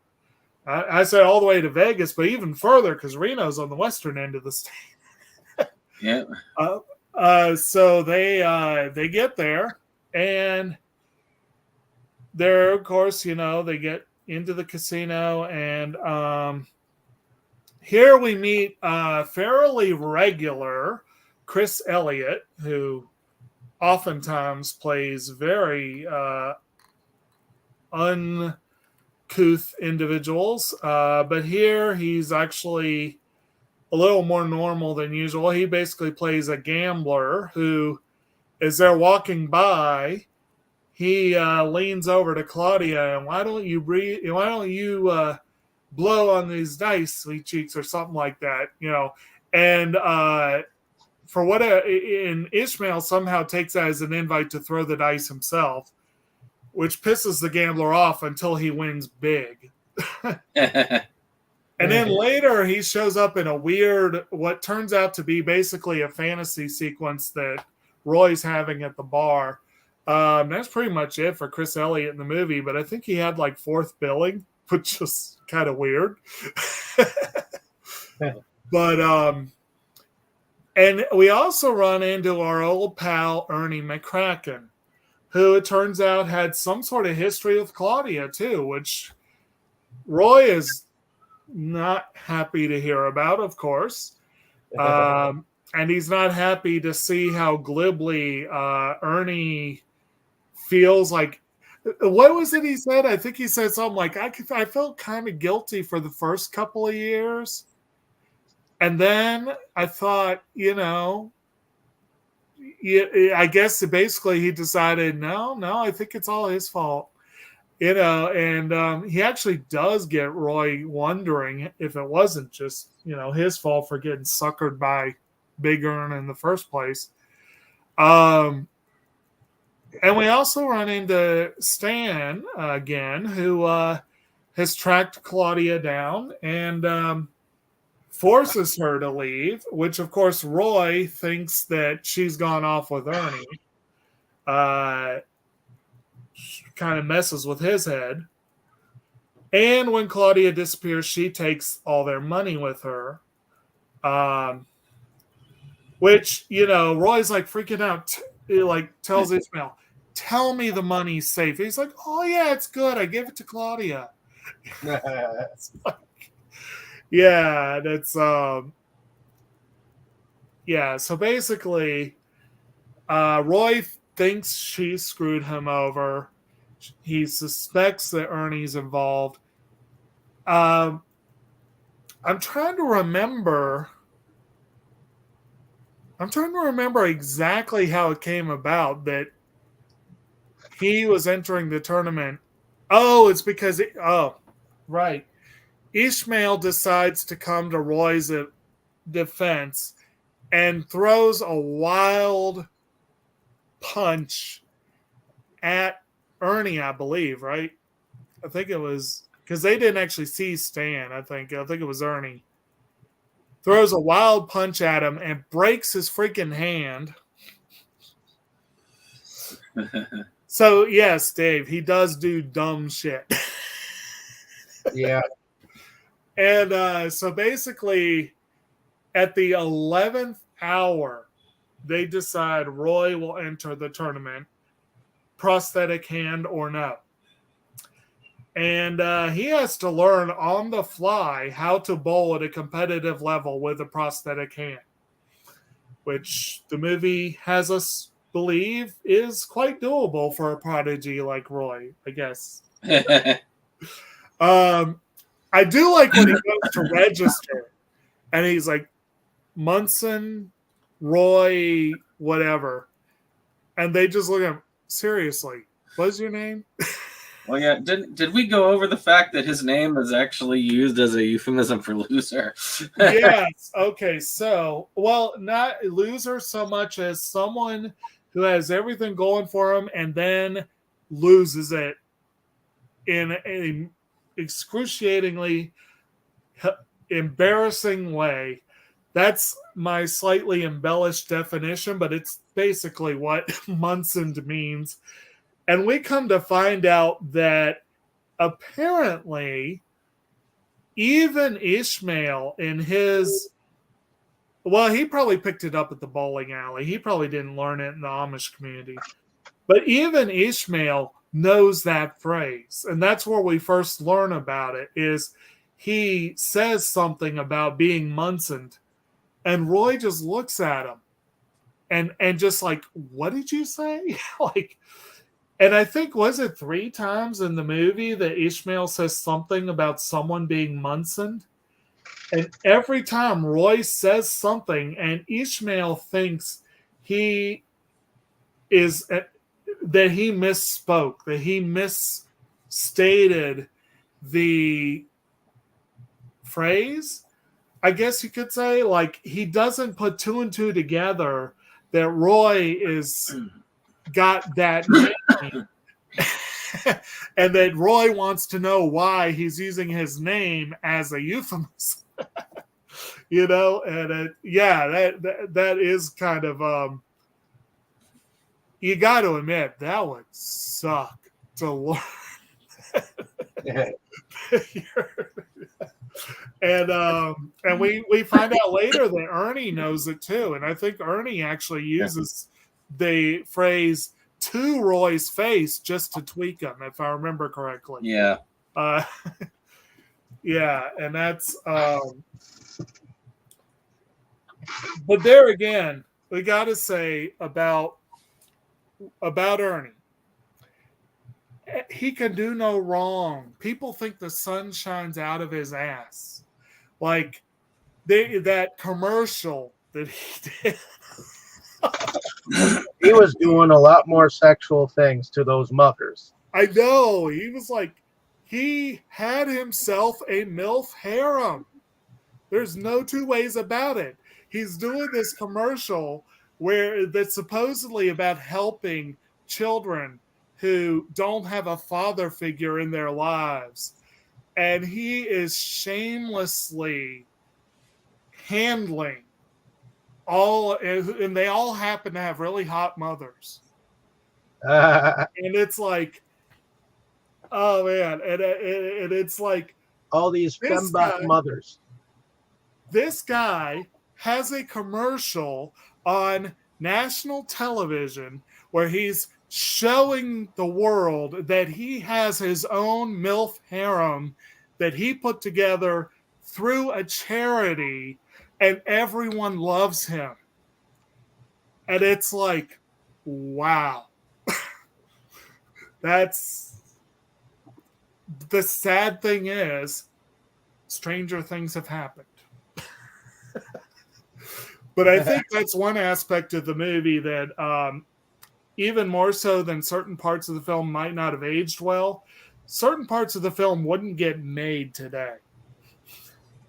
I said all the way to Vegas, but even further because Reno's on the western end of the state. Yeah. So they get there, and they're, of course, they get into the casino, and here we meet Farrelly regular Chris Elliott, who oftentimes plays very uncouth individuals, but here he's actually a little more normal than usual. He basically plays a gambler who, as they're walking by, he leans over to Claudia and why don't you blow on these dice, sweet cheeks, or something like that, and for what and Ishmael somehow takes that as an invite to throw the dice himself, which pisses the gambler off until he wins big. And then later he shows up in a weird, what turns out to be basically a fantasy sequence that Roy's having at the bar. That's pretty much it for Chris Elliott in the movie, but I think he had like fourth billing, which is kind of weird. But and we also run into our old pal Ernie McCracken, who it turns out had some sort of history with Claudia too, which Roy is not happy to hear about, of course. And he's not happy to see how glibly Ernie feels like. What was it he said? I think he said something like, I felt kind of guilty for the first couple of years. And then I thought, I guess basically he decided, no, I think it's all his fault. And he actually does get Roy wondering if it wasn't just, his fault for getting suckered by Big Ern in the first place. And we also run into Stan again, who has tracked Claudia down and forces her to leave, which, of course, Roy thinks that she's gone off with Ernie. Kind of messes with his head. And when Claudia disappears, she takes all their money with her. Which, Roy's like freaking out. He tells Ishmael, tell me the money's safe. He's like, oh yeah, it's good. I give it to Claudia. Yeah, that's so basically Roy thinks she screwed him over. He suspects that Ernie's involved. I'm trying to remember exactly how it came about that he was entering the tournament. Oh, it's because right. Ishmael decides to come to Roy's defense and throws a wild punch at Ernie, I believe, right? I think it was because they didn't actually see Stan. I think it was Ernie. Throws a wild punch at him and breaks his freaking hand. So, yes, Dave, he does do dumb shit. Yeah. And so basically, At the 11th hour, they decide Roy will enter the tournament, prosthetic hand or no. And he has to learn on the fly how to bowl at a competitive level with a prosthetic hand, which the movie has us believe is quite doable for a prodigy like Roy, I guess. I do like when he goes to register and he's like, Munson, Roy, whatever. And they just look at him, seriously, what's your name? Well, yeah, did we go over the fact that his name is actually used as a euphemism for loser? Yes. Okay, so, well, not loser so much as someone who has everything going for him and then loses it in an excruciatingly embarrassing way. That's my slightly embellished definition, but it's basically what Munson means. And we come to find out that apparently even Ishmael in his, well, he probably picked it up at the bowling alley. He probably didn't learn it in the Amish community. But even Ishmael knows that phrase. And that's where we first learn about it, is he says something about being Munsoned. And Roy just looks at him and just like, what did you say? Like, and I think, was it 3 times in the movie that Ishmael says something about someone being Munsoned? And every time Roy says something and Ishmael thinks he is, that he misspoke, that he misstated the phrase, I guess you could say, like he doesn't put 2 and 2 together that Roy is got that name and that Roy wants to know why he's using his name as a euphemism. You know, and that is kind of you got to admit that would suck to learn. And we find out later that Ernie knows it too, and I think Ernie actually uses the phrase to Roy's face just to tweak him, if I remember correctly. Yeah. Yeah, and that's but there again, we got to say about Ernie. He can do no wrong. People think the sun shines out of his ass. Like that commercial that he did. He was doing a lot more sexual things to those muckers. I know. He was like, he had himself a MILF harem. There's no 2 ways about it. He's doing this commercial that's supposedly about helping children who don't have a father figure in their lives. And he is shamelessly handling all, and they all happen to have really hot mothers. And it's like, oh man, and it's like all these fembot mothers. This guy has a commercial on national television where he's showing the world that he has his own MILF harem that he put together through a charity, and everyone loves him. And it's like, wow. That's the sad thing is, stranger things have happened. But I think that's one aspect of the movie that even more so than certain parts of the film might not have aged well, certain parts of the film wouldn't get made today.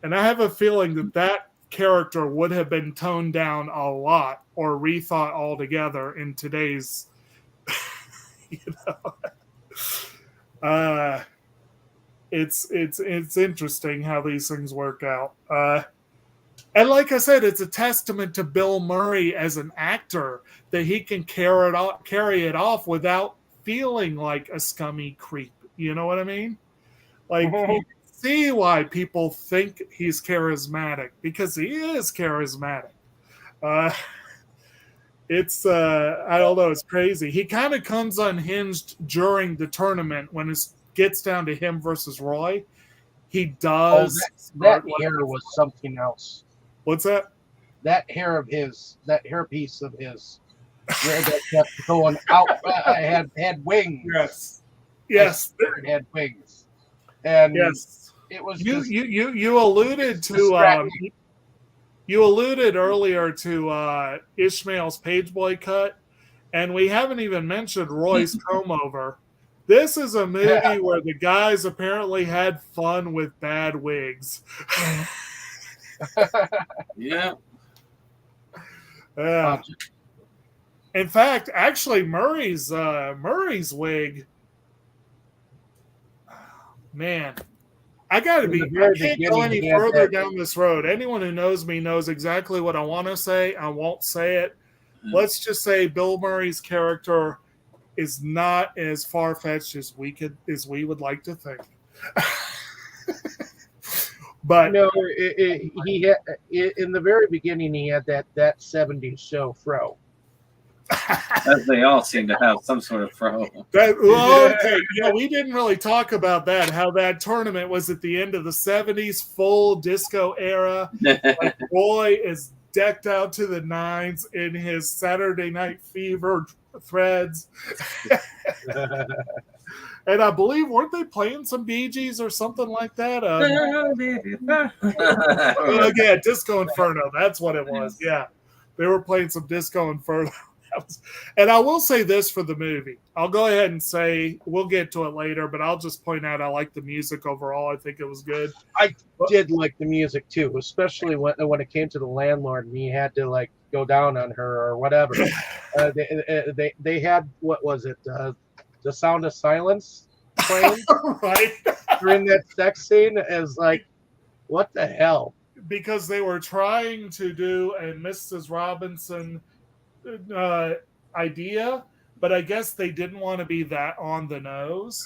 And I have a feeling that character would have been toned down a lot or rethought altogether in today's, it's interesting how these things work out. And like I said, it's a testament to Bill Murray as an actor that he can carry it off without feeling like a scummy creep. You know what I mean? Like see why people think he's charismatic, because he is charismatic. It's I don't know, it's crazy. He kind of comes unhinged during the tournament when it gets down to him versus Roy. He does that hair was something else. What's that? That hairpiece of his, where that kept going out, had wings. Yes, it had wings, and yes, it was. You alluded to you alluded earlier to Ishmael's Pageboy cut, and we haven't even mentioned Roy's comb over. This is a movie where the guys apparently had fun with bad wigs. Yeah. Yeah. In fact, actually, Murray's wig. Man, I can't go any further down this road. Anyone who knows me knows exactly what I want to say. I won't say it. Let's just say Bill Murray's character is not as far fetched as we would like to think. But he had, in the very beginning, he had that 70s show fro. As they all seem to have some sort of fro. Okay, we didn't really talk about that. How that tournament was at the end of the 70s, full disco era. Like Roy is decked out to the nines in his Saturday Night Fever threads. And I believe, weren't they playing some Bee Gees or something like that? Yeah, Disco Inferno. That's what it was. Yeah, they were playing some Disco Inferno. And I will say this for the movie. I'll go ahead and say, we'll get to it later, but I'll just point out I like the music overall. I think it was good. I did like the music too, especially when it came to the landlord and he had to like go down on her or whatever. They had, what was it? The Sound of Silence playing right during that sex scene. Is like, what the hell? Because they were trying to do a Mrs. Robinson idea, but I guess they didn't want to be that on the nose.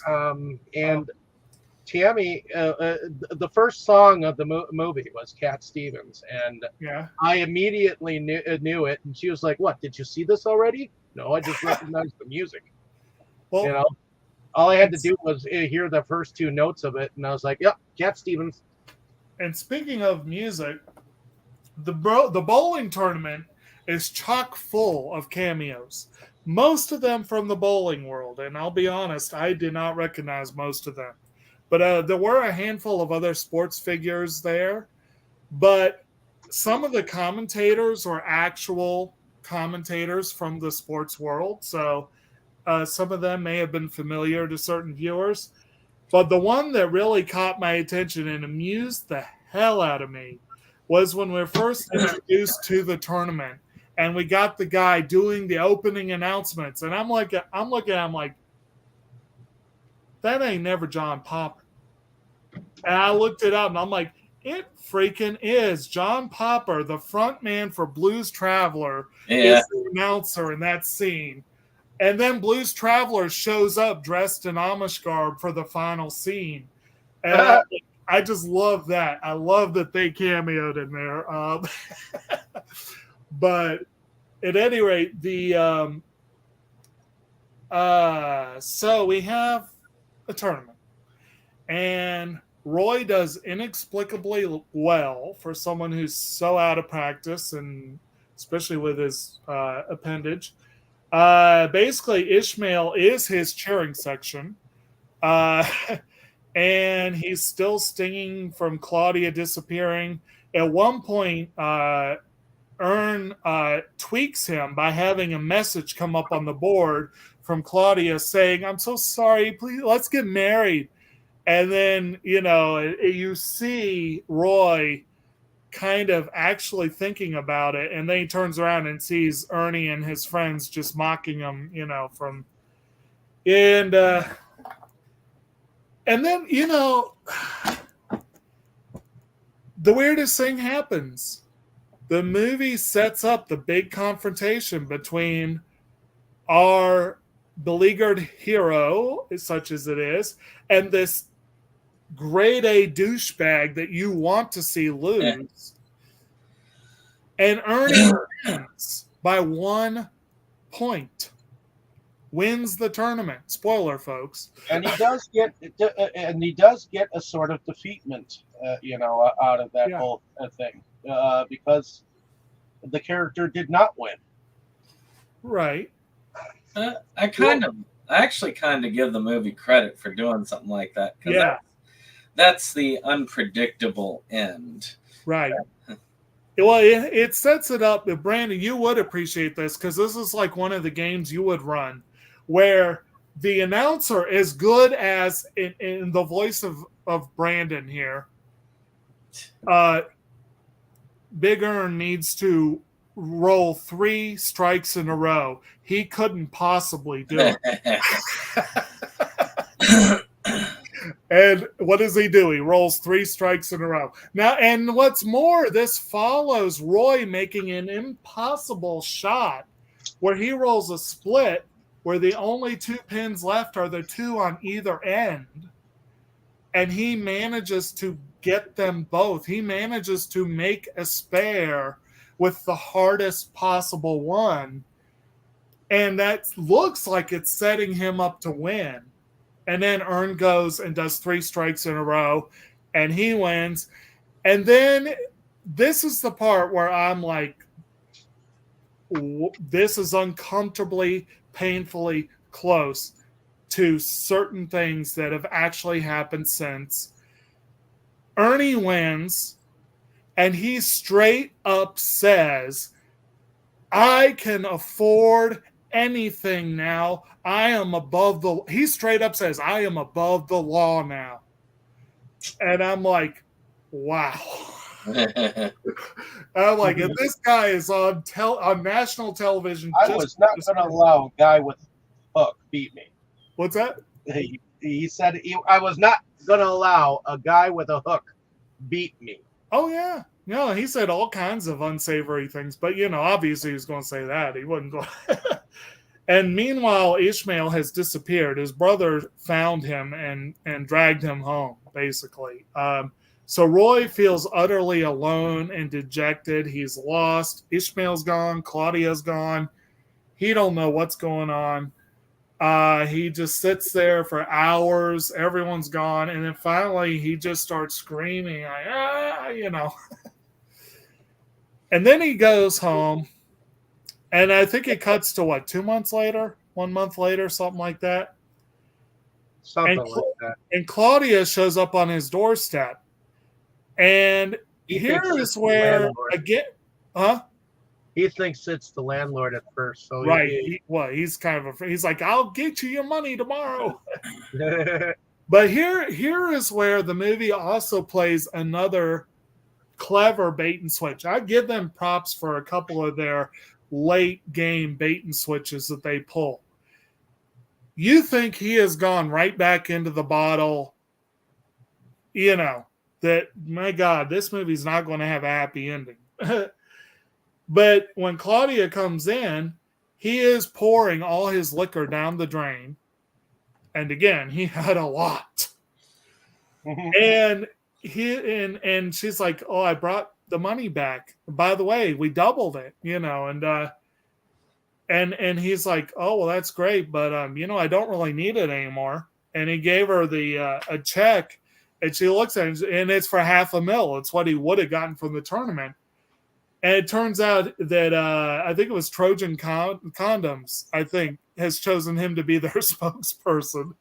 And Tammy, the first song of the movie was Cat Stevens, and yeah, I immediately knew it. And she was like, "What? Did you see this already?" No, I just recognized the music. Well, all I had to do was hear the first two notes of it, and I was like, "Yep, Cat Stevens." And speaking of music, the bowling tournament is chock full of cameos. Most of them from the bowling world, and I'll be honest, I did not recognize most of them. But there were a handful of other sports figures there. But some of the commentators were actual commentators from the sports world, so some of them may have been familiar to certain viewers. But the one that really caught my attention and amused the hell out of me was when we were first introduced to the tournament, and we got the guy doing the opening announcements, and I'm looking at him like, that ain't never John Popper. And I looked it up, and I'm like, it freaking is. John Popper, the front man for Blues Traveler, is the announcer in that scene. And then Blues Traveler shows up dressed in Amish garb for the final scene. And I just love that. I love that they cameoed in there. But at any rate, so we have a tournament. And Roy does inexplicably well for someone who's so out of practice, and especially with his appendage. Basically, Ishmael is his cheering section. And he's still stinging from Claudia disappearing. At one point, Ern tweaks him by having a message come up on the board from Claudia saying, "I'm so sorry, please, let's get married." And then, you see Roy kind of actually thinking about it, and then he turns around and sees Ernie and his friends just mocking him, from... And then, the weirdest thing happens. The movie sets up the big confrontation between our beleaguered hero, such as it is, and this grade A douchebag that you want to see lose. And Ernie wins by 1 point. Wins the tournament. Spoiler, folks. And he does get a sort of defeatment, out of that whole thing, because the character did not win. Right. I actually kind of give the movie credit for doing something like that. Yeah. That's the unpredictable end. Right. Well, it sets it up. Brandon, you would appreciate this because this is like one of the games you would run where the announcer, as good as in the voice of Brandon here, Big Ern needs to roll 3 strikes in a row. He couldn't possibly do it. And what does he do? He rolls 3 strikes in a row. Now, and what's more, this follows Roy making an impossible shot where he rolls a split where the only 2 pins left are the 2 on either end. And he manages to get them both. He manages to make a spare with the hardest possible one. And that looks like it's setting him up to win. And then Ern goes and does 3 strikes in a row, and he wins. And then this is the part where I'm like, this is uncomfortably, painfully close to certain things that have actually happened since. Ernie wins, and he straight up says, I can afford anything now. I am above he straight up says, I am above the law now. And I'm like, wow. I'm like, if this guy is on national television. I was not going to allow a guy with a hook beat me. What's that? He said, I was not going to allow a guy with a hook beat me. Oh, yeah. No, he said all kinds of unsavory things, but, obviously he was going to say that. He wasn't going And meanwhile, Ishmael has disappeared. His brother found him and dragged him home, basically. So Roy feels utterly alone and dejected. He's lost. Ishmael's gone. Claudia's gone. He don't know what's going on. He just sits there for hours. Everyone's gone. And then finally, he just starts screaming, And then he goes home. And I think it cuts to 2 months later, 1 month later, something like that. Something like that. And Claudia shows up on his doorstep. And here is where, again, He thinks it's the landlord at first. So right. He's kind of he's like, I'll get you your money tomorrow. But here is where the movie also plays another clever bait and switch. I give them props for a couple of their late game bait and switches that they pull. You think he has gone right back into the bottle, that, my God, this movie's not going to have a happy ending. But when Claudia comes in, he is pouring all his liquor down the drain. And again, he had a lot. And she's like, oh, I brought the money back. By the way, we doubled it, and he's like, oh, well, that's great, but I don't really need it anymore. And he gave her a check, and she looks at it, and it's for $500,000. It's what he would have gotten from the tournament. And it turns out that I think it was Trojan Condoms, I think, has chosen him to be their spokesperson.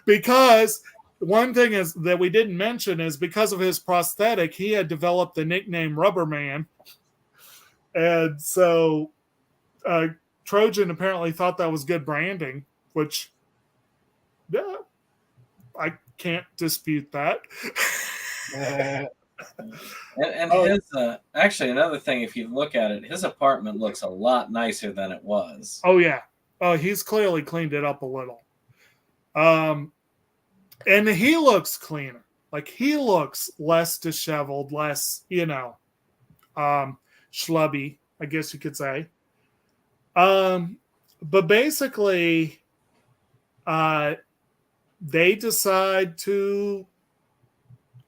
Because one thing is that we didn't mention is because of his prosthetic, he had developed the nickname Rubber Man. And so Trojan apparently thought that was good branding, which I can't dispute that. And his actually, another thing, if you look at it, his apartment looks a lot nicer than it was. Oh, yeah. Oh, he's clearly cleaned it up a little. And he looks cleaner. Like, he looks less disheveled, less, schlubby, I guess you could say. But basically, they decide to,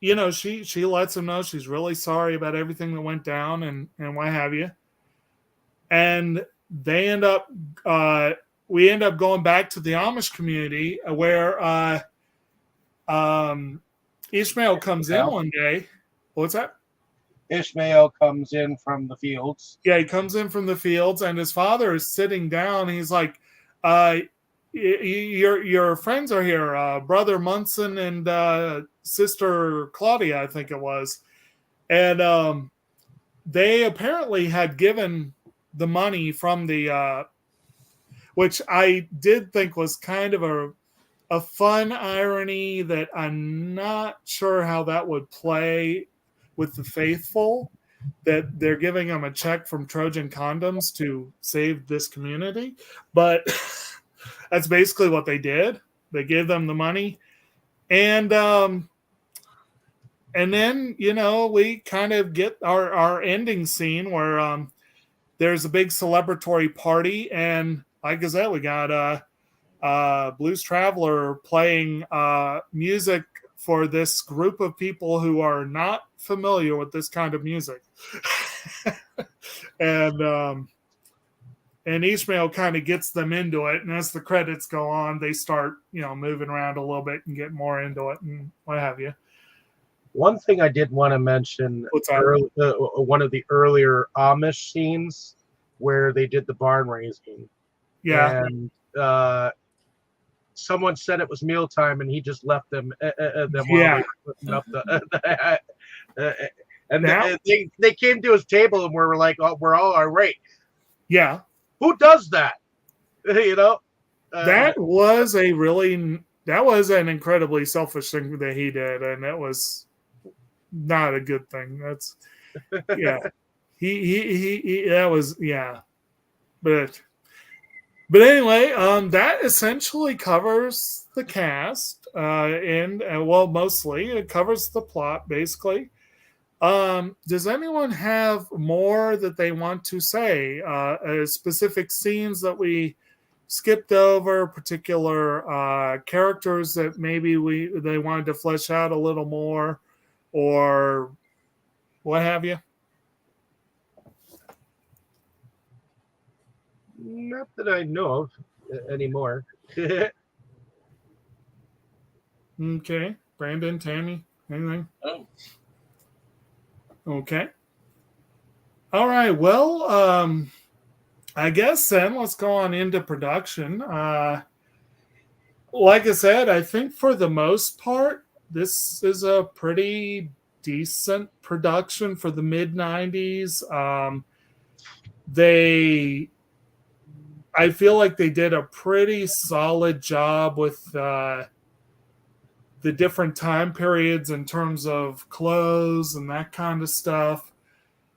she lets him know she's really sorry about everything that went down and what have you. And they end up, we end up going back to the Amish community where Ishmael comes in one day. What's that? Ishmael comes in from the fields. Yeah, he comes in from the fields, and his father is sitting down. He's like, your friends are here, Brother Munson and Sister Claudia, I think it was. And they apparently had given the money from the, which I did think was kind of a fun irony that I'm not sure how that would play with the faithful, that they're giving them a check from Trojan Condoms to save this community. But that's basically what they did. They gave them the money. And then, we kind of get our ending scene where there's a big celebratory party. And like I said, we got Blues Traveler playing music for this group of people who are not familiar with this kind of music. And Ishmael kind of gets them into it. And as the credits go on, they start, moving around a little bit and get more into it and what have you. One thing I did want to mention, one of the earlier Amish scenes where they did the barn raising. Yeah. And someone said it was mealtime, and he just left them while they were putting up they came to his table and were like, "Oh, we're all right." Yeah. Who does that? That was an incredibly selfish thing that he did, and it was not a good thing. That's he that was But anyway, that essentially covers the cast, and mostly it covers the plot, basically. Does anyone have more that they want to say? Specific scenes that we skipped over, particular characters that maybe they wanted to flesh out a little more, or what have you? Not that I know of anymore. Okay. Brandon, Tammy, anything? Oh. Okay. All right. Well, I guess then let's go on into production. Like I said, I think for the most part, this is a pretty decent production for the mid-90s. I feel like they did a pretty solid job with the different time periods in terms of clothes and that kind of stuff.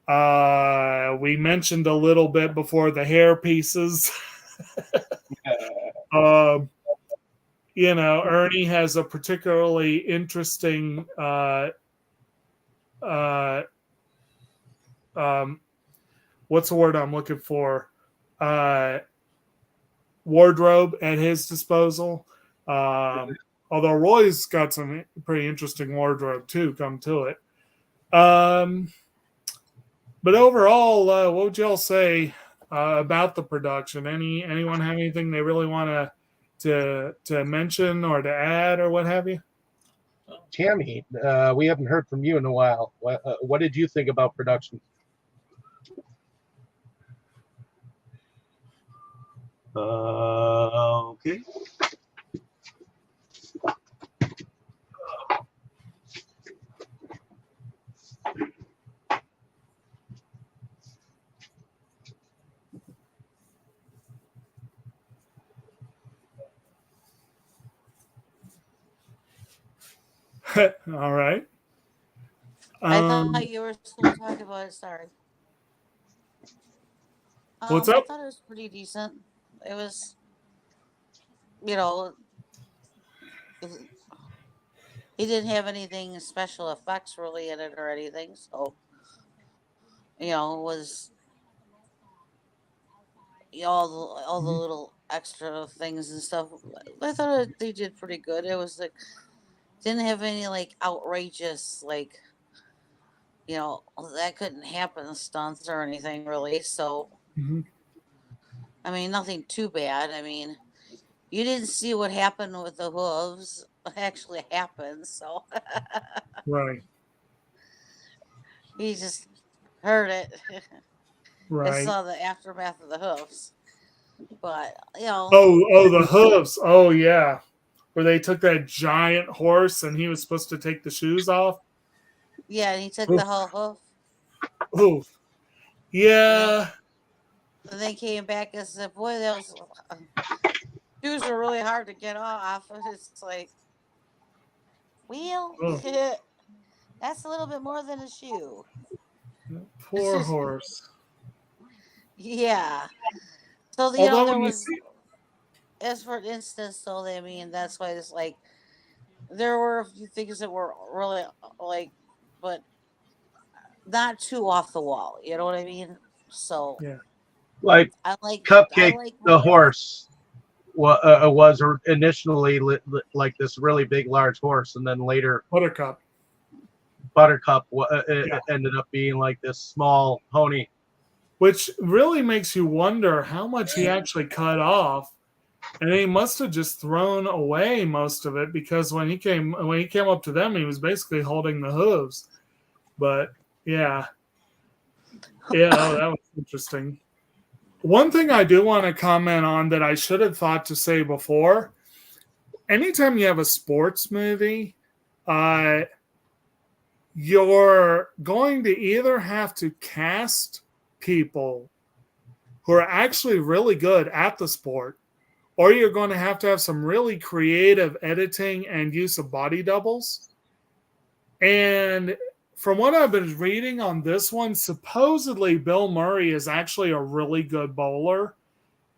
We mentioned a little bit before the hair pieces. Ernie has a particularly interesting what's the word I'm looking for? Wardrobe at his disposal. Although Roy's got some pretty interesting wardrobe too, come to it. But overall, what would y'all say about the production? Anyone have anything they really want to mention or to add or what have you? Tammy, we haven't heard from you in a while. What did you think about production? Okay. All right. I thought you were still talking about it. Sorry. What's up? I thought it was pretty decent. It was, he didn't have anything special effects really in it or anything. So, it was all the little extra things and stuff. I thought they did pretty good. It was like didn't have any like outrageous like that couldn't happen stunts or anything really. So Mhm. I mean nothing too bad. I mean you didn't see what happened with the hooves actually happened. So Right. he just heard it and Right. saw the aftermath of the hoofs. But Oh, the hooves. Oh, yeah. Where they took that giant horse and he was supposed to take the shoes off. yeah, and he took Oof. the whole hoof. Oof. Yeah. And they came back and said, "Boy, those shoes are really hard to get off." And it's like, well, Oh, that's a little bit more than a shoe. poor horse. Yeah. So Although there when you was, see, as for instance, so I mean, that's why it's like there were a few things that were really like, but not too off the wall. You know what I mean? So yeah. Like I Cupcake like the most. horse was initially like this really big, large horse, and then later Buttercup. Buttercup Yeah. ended up being like this small pony. Which really makes you wonder how much he actually cut off. And he must have just thrown away most of it because when he came up to them, he was basically holding the hooves. But yeah. Yeah, that was interesting. One thing I do want to comment on that I should have thought to say before, anytime you have a sports movie, you're going to either have to cast people who are actually really good at the sport, or you're going to have some really creative editing and use of body doubles. And from what I've been reading on this one, supposedly Bill Murray is actually a really good bowler.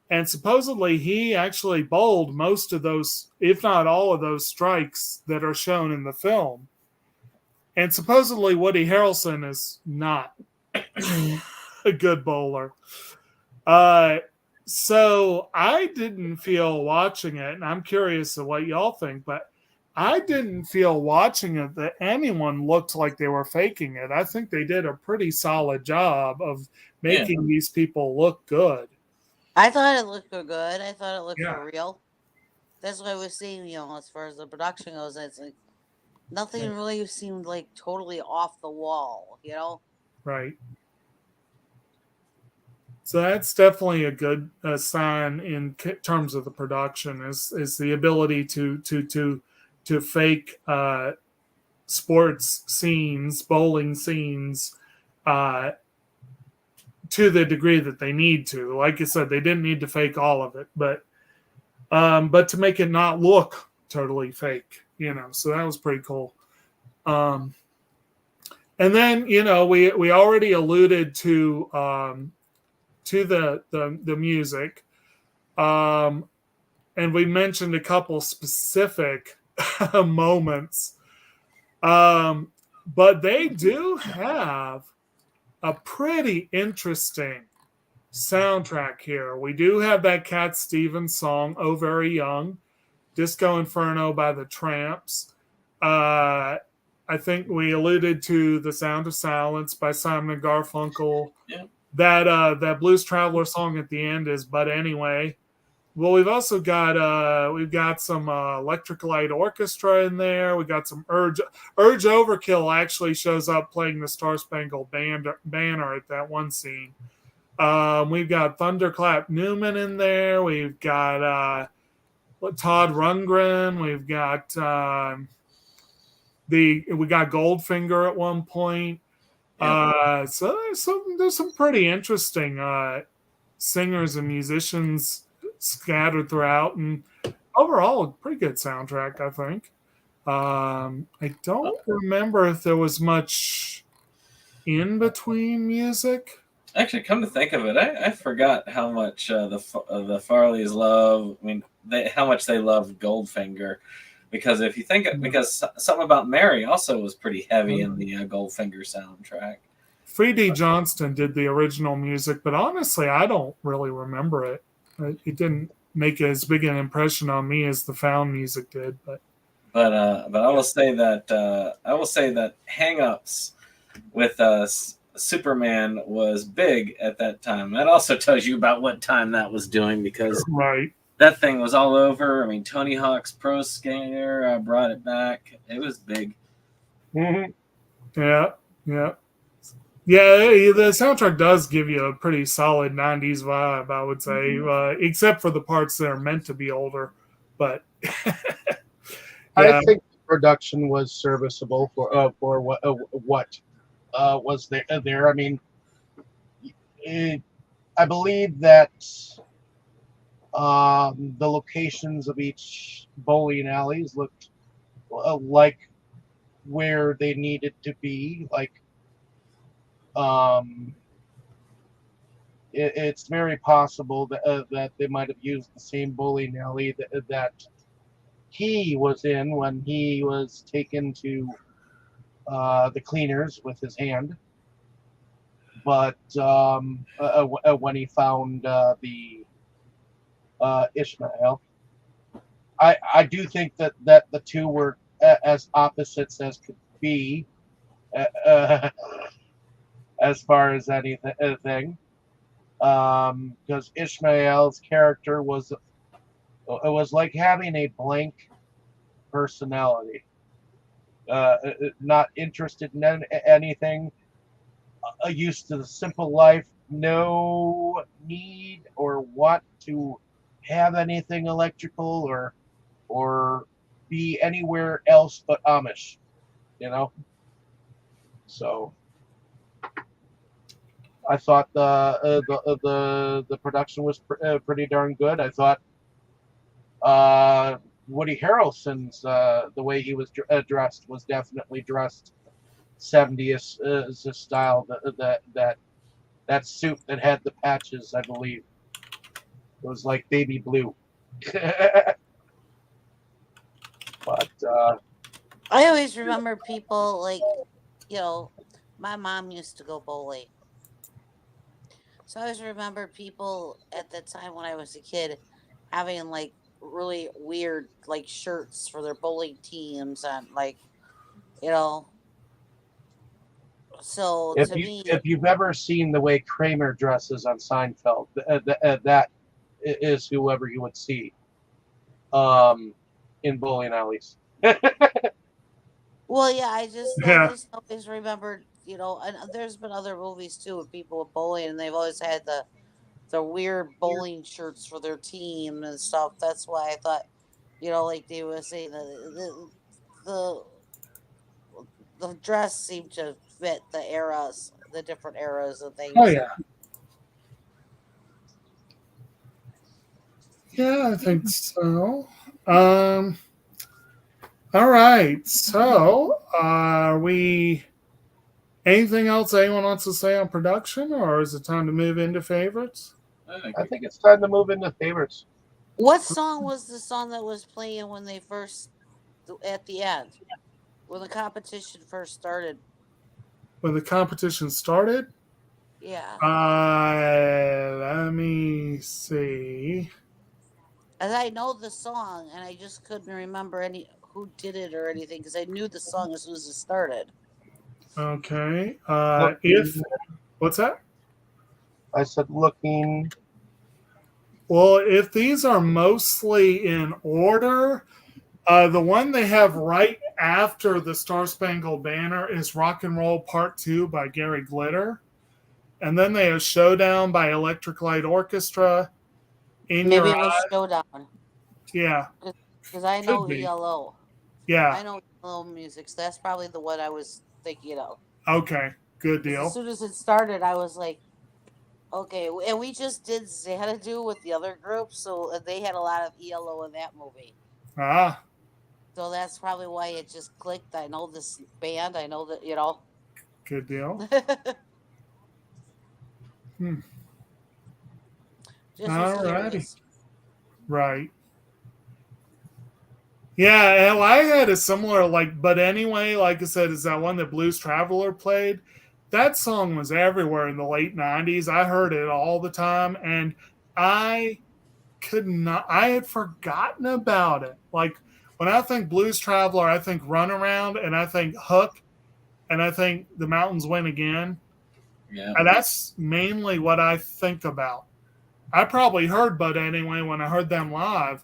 And supposedly he actually bowled most of those, if not all of those strikes that are shown in the film. And supposedly Woody Harrelson is not a good bowler. So I didn't feel watching it, and I'm curious of what y'all think, but I didn't feel watching it that anyone looked like they were faking it. I think they did a pretty solid job of making these people look good. I thought it looked good. I thought it looked Yeah. for real. That's what I was seeing, as far as the production goes. It's like nothing really seemed like totally off the wall, Right. So that's definitely a good sign in terms of the production is the ability to fake sports scenes, bowling scenes, to the degree that they need to. Like I said, they didn't need to fake all of it, but to make it not look totally fake, So that was pretty cool. And then we already alluded to the music, and we mentioned a couple specific moments, but they do have a pretty interesting soundtrack here. We do have that Cat Stevens song, "Oh Very Young," "Disco Inferno" by the Tramps. I think we alluded to "The Sound of Silence" by Simon and Garfunkel. Yeah. That Blues Traveler song at the end is "But Anyway." Well, we've also got some Electric Light Orchestra in there. We got some Urge Overkill actually shows up playing the Star Spangled Banner at that one scene. We've got Thunderclap Newman in there. We've got Todd Rundgren. We've got we got Goldfinger at one point. So there's some pretty interesting singers and musicians scattered throughout, and overall a pretty good soundtrack, I think. I don't remember if there was much in between music. Actually, come to think of it, I forgot how much the Farrellys love. I mean, how much they love Goldfinger, because if you think because Something About Mary also was pretty heavy in the Goldfinger soundtrack. Freddie Johnston did the original music, but honestly, I don't really remember it. It didn't make as big an impression on me as the Found music did. But I will say that Hang-Ups with Superman was big at that time. That also tells you about what time that was doing, because right. that thing was all over. I mean, Tony Hawk's Pro Skater brought it back. It was big. Mhm. Yeah. The soundtrack does give you a pretty solid '90s vibe, I would say, except for the parts that are meant to be older. But I think the production was serviceable for what was there. I mean, I believe that the locations of each bowling alleys looked like where they needed to be. Like, it's very possible that they might have used the same bowling alley that he was in when he was taken to the cleaners with his hand. But when he found the Ishmael, I do think that the two were as opposites as could be, as far as anything. Because Ishmael's character was like having a blank personality, not interested in anything, used to the simple life, no need or want to have anything electrical or be anywhere else but Amish, you know. So I thought the production was pretty darn good. I thought Woody Harrelson's the way he was dressed was definitely dressed 70s style. That suit that had the patches, I believe, it was like baby blue. But I always remember people like, my mom used to go bowling. So I always remember people at the time when I was a kid having like really weird like shirts for their bowling teams and like, you know, so to me, if you've ever seen the way Kramer dresses on Seinfeld, that is whoever you would see in bowling alleys. well, yeah, I just always remembered, and there's been other movies too with people with bowling, and they've always had the weird bowling shirts for their team and stuff. That's why I thought, like they were saying, the the dress seemed to fit the eras, the different eras and Oh things. yeah, I think so. All right. So, are we? Anything else anyone wants to say on production, or is it time to move into favorites? I think it's time to move into favorites. What song was the song that was playing when they first at the end, when the competition first started? When the competition started, Yeah, let me see. as I know the song, and I just couldn't remember any who did it or anything because I knew the song as soon as it started. Okay. Looking, What's that? I said looking. Well, if these are mostly in order, the one they have right after the Star Spangled Banner is Rock and Roll Part 2 by Gary Glitter. And then they have Showdown by Electric Light Orchestra. In Maybe Your it was Eye. Showdown Yeah, because I could know be. ELO. Yeah. I know ELO music, so that's probably the one I was thinking of. Okay. Good Because as deal. soon as it started, I was like, okay. And we just did Xanadu with the other group, so they had a lot of ELO in that movie. Ah, So that's probably why it just clicked. I know this band. I know that, good deal. Hmm. just was All righty. curious. Right. Yeah, and I had a similar but anyway, like I said, is that one that Blues Traveler played. That song was everywhere in the late '90s. I heard it all the time, and I I had forgotten about it. Like when I think Blues Traveler, I think Runaround, and I think Hook, and I think The Mountains Win Again. Yeah. And that's mainly what I think about. I probably heard Bud Anyway when I heard them live,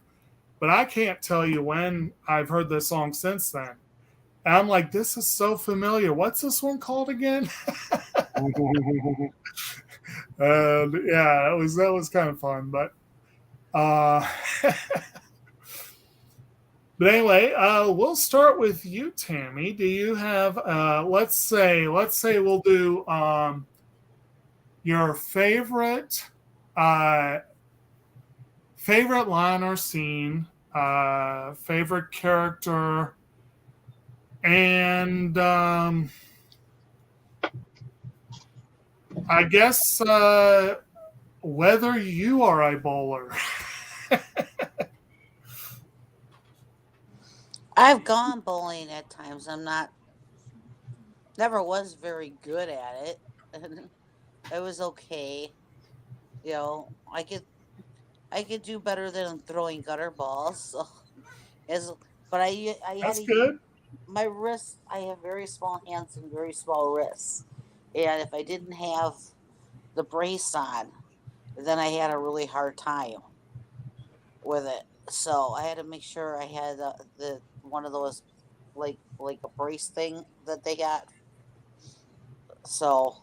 but I can't tell you when I've heard this song since then. And I'm like, this is so familiar. What's this one called again? And yeah, that was kind of fun. But but anyway, we'll start with you, Tammy. Do you have let's say we'll do your favorite line or scene, favorite character, and I guess whether you are a bowler. I've gone bowling at times. Never was very good at it. It was okay. You know, I could do better than throwing gutter balls. So, but I That's had good. my wrists. I have very small hands and very small wrists, and if I didn't have the brace on, then I had a really hard time with it. So I had to make sure I had the one of those like a brace thing that they got. So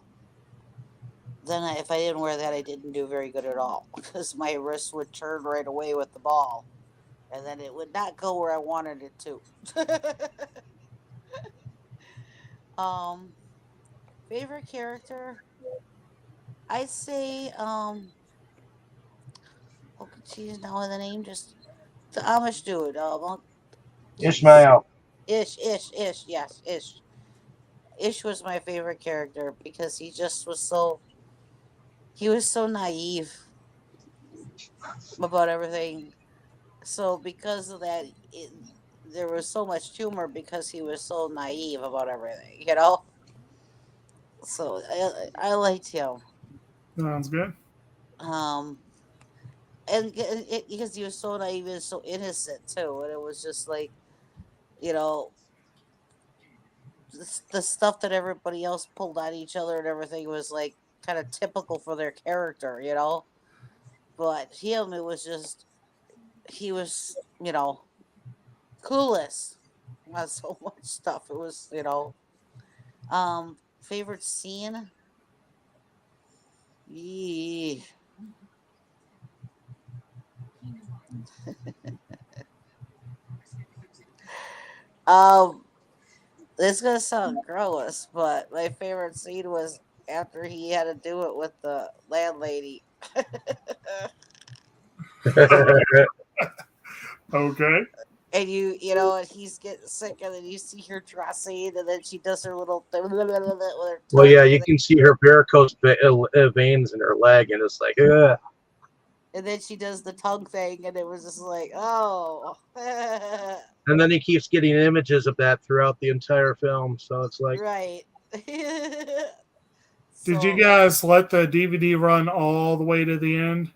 then if I didn't wear that, I didn't do very good at all because my wrist would turn right away with the ball, and then it would not go where I wanted it to. Favorite character, I'd say oh geez, now the name just the Amish dude. Ishmael. Ish, yes, Ish. Ish was my favorite character because he just was he was so naive about everything. So because of that, there was so much humor because he was so naive about everything, you know. So I liked him. Sounds good. And because he was so naive and so innocent too, and it was just like, you know, the stuff that everybody else pulled on each other and everything was like kind of typical for their character, you know. But him, it was just he was, you know, clueless. Not so much stuff. It was, you know, favorite scene. Yee. um, It's gonna sound gross, but my favorite scene was after he had to do it with the landlady. Okay. And you know, and he's getting sick, and then you see her dressing, and then she does her little thing with her tongue. Well, yeah, you can see her varicose veins in her leg, and it's like, ugh. And then she does the tongue thing, and it was just like, oh. And then he keeps getting images of that throughout the entire film, so it's like, Right. Did you guys let the DVD run all the way to the end?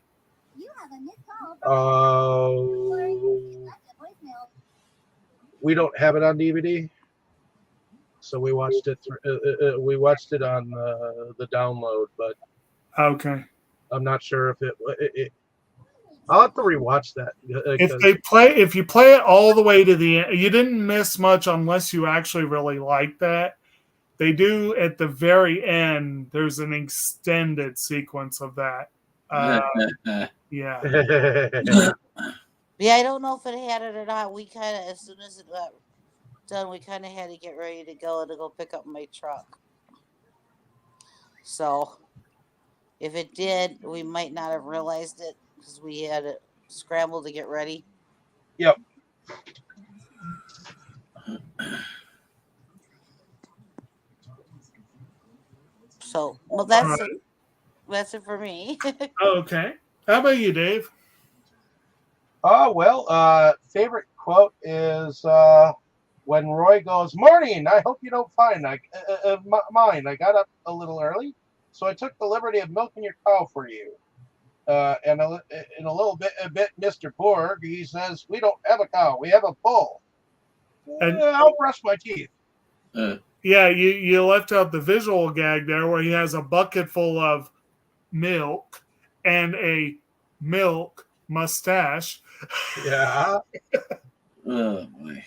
We don't have it on DVD, so we watched it. We watched it on the download, but Okay. I'm not sure if it. I'll have to rewatch that. If you play it all the way to the end, you didn't miss much unless you actually really like that. They do at the very end. There's an extended sequence of that. Yeah. Yeah, I don't know if it had it or not. We kind of, as soon as it got done, we kind of had to get ready to go pick up my truck. So, if it did, we might not have realized it because we had to scramble to get ready. Yep. So, well, that's it. That's it for me. Okay. How about you, Dave? Favorite quote is when Roy goes, "Morning, I hope you don't mind. I got up a little early, so I took the liberty of milking your cow for you." and in a little bit, Mr. Borg, he says, "We don't have a cow, we have a bull." And I'll brush my teeth. yeah, you left out the visual gag there where he has a bucket full of milk and a milk mustache. Yeah. Oh boy.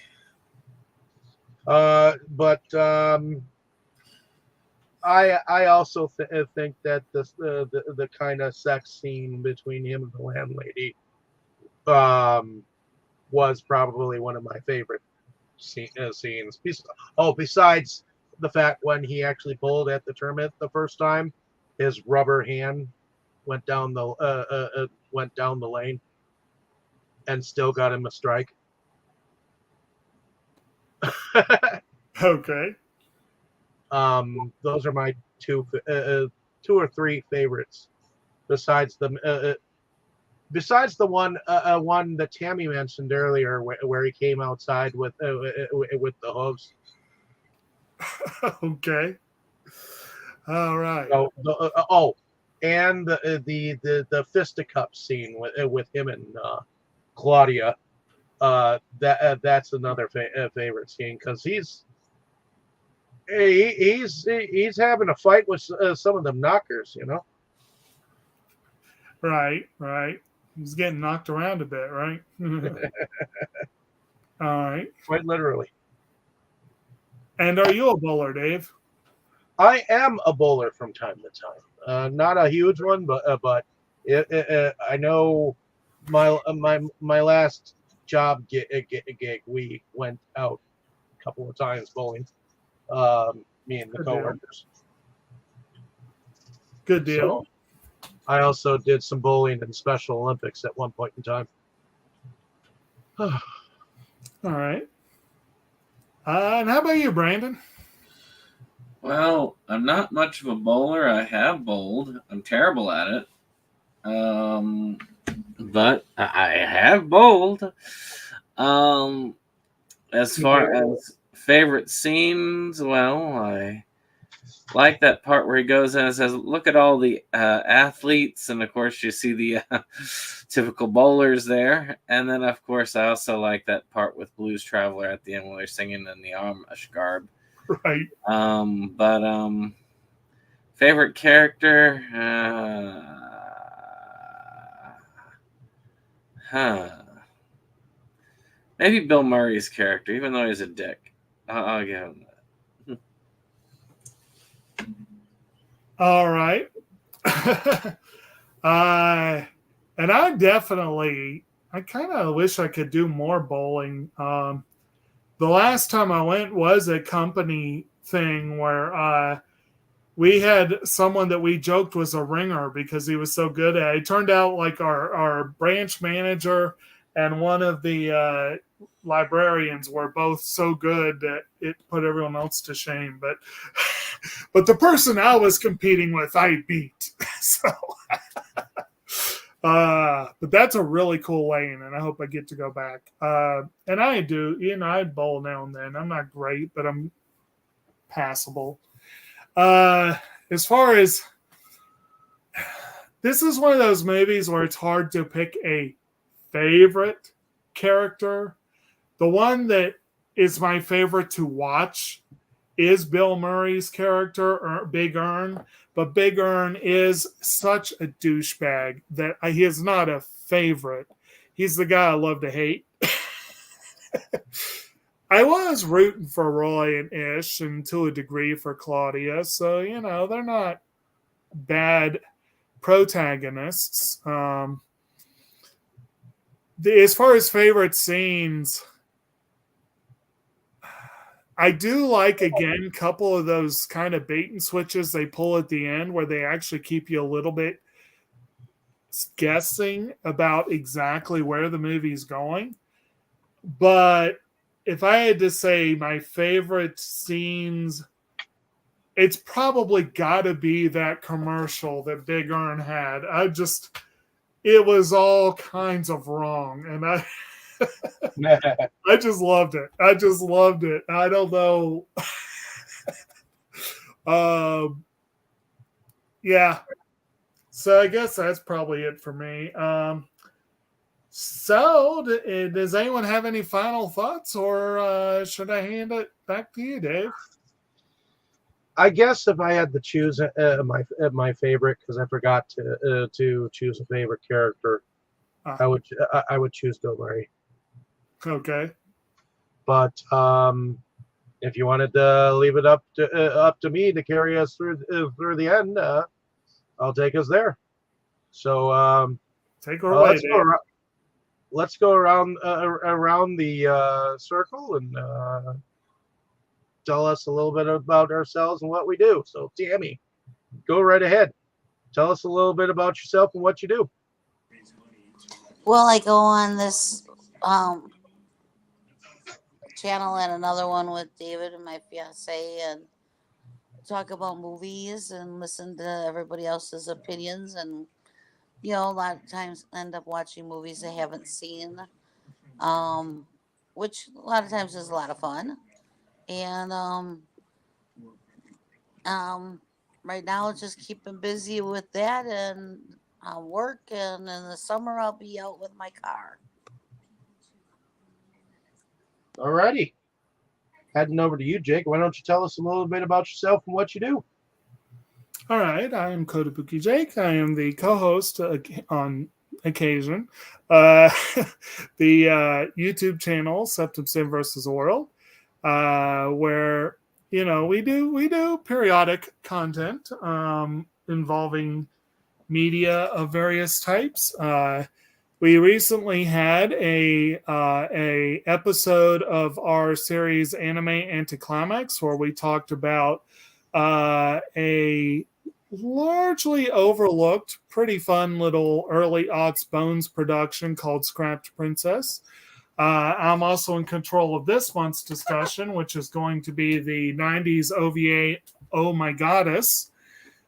But I also think that the kind of sex scene between him and the landlady was probably one of my favorite scenes. Besides the fact when he actually pulled at the tournament the first time, his rubber hand went down the lane and still got him a strike. Okay. Those are my two or three favorites. Besides the one that Tammy mentioned earlier, where he came outside with the hooves. Okay. All right. And the fisticuffs scene with him and Claudia. That's another favorite scene because he's having a fight with some of them knockers, you know. Right. He's getting knocked around a bit, right? All right. Quite literally. And are you a bowler, Dave? I am a bowler from time to time. Not a huge one, but I know my last job gig, we went out a couple of times bowling. Me and the coworkers. Good deal. So I also did some bowling in Special Olympics at one point in time. All right. And how about you, Brandon? Well, I'm not much of a bowler. I have bowled. I'm terrible at it. But I have bowled. As far as favorite scenes, well, I like that part where he goes in and says, "Look at all the athletes," and of course you see the typical bowlers there. And then, of course, I also like that part with Blues Traveler at the end when they're singing in the Amish garb. Right. But favorite character, maybe Bill Murray's character, even though he's a dick. I'll give him that. All right. And I kind of wish I could do more bowling. The last time I went was a company thing where we had someone that we joked was a ringer because he was so good at it. It turned out like our branch manager and one of the librarians were both so good that it put everyone else to shame. But the person I was competing with, I beat. So, but that's a really cool lane, and I hope I get to go back. And I do, I bowl now and then. I'm not great, but I'm passable. As far as this is one of those movies where it's hard to pick a favorite character. The one that is my favorite to watch is Bill Murray's character, Big Ern. But Big Ern is such a douchebag that he is not a favorite. He's the guy I love to hate. I was rooting for Roy and Ish and to a degree for Claudia. So, they're not bad protagonists. As far as favorite scenes, I do like, again, a couple of those kind of bait and switches they pull at the end where they actually keep you a little bit guessing about exactly where the movie's going. But if I had to say my favorite scenes, it's probably got to be that commercial that Big Ern had. It was all kinds of wrong. And I just loved it. I don't know. Yeah. So I guess that's probably it for me. So, does anyone have any final thoughts, or should I hand it back to you, Dave? I guess if I had to choose my favorite, because I forgot to choose a favorite character, I would choose Galore. Okay. But if you wanted to leave it up to me to carry us through the end, I'll take us there. So take her away, Dave. Let's go around the circle and tell us a little bit about ourselves and what we do. So, Tammy, go right ahead. Tell us a little bit about yourself and what you do. Well, I go on this channel and another one with David and my fiance and talk about movies and listen to everybody else's opinions, and a lot of times end up watching movies I haven't seen, which a lot of times is a lot of fun. And right now just keeping busy with that and work, and in the summer I'll be out with my car. Alrighty. Heading over to you, Jake. Why don't you tell us a little bit about yourself and what you do? All right. I am Kotobukijake. I am the co-host on occasion. The YouTube channel SeptumSin versus the World, where we do periodic content involving media of various types. We recently had a episode of our series Anime Anticlimax, where we talked about a largely overlooked, pretty fun little early aughts Bones production called Scrapped Princess. I'm also in control of this month's discussion, which is going to be the 90s OVA Oh My Goddess,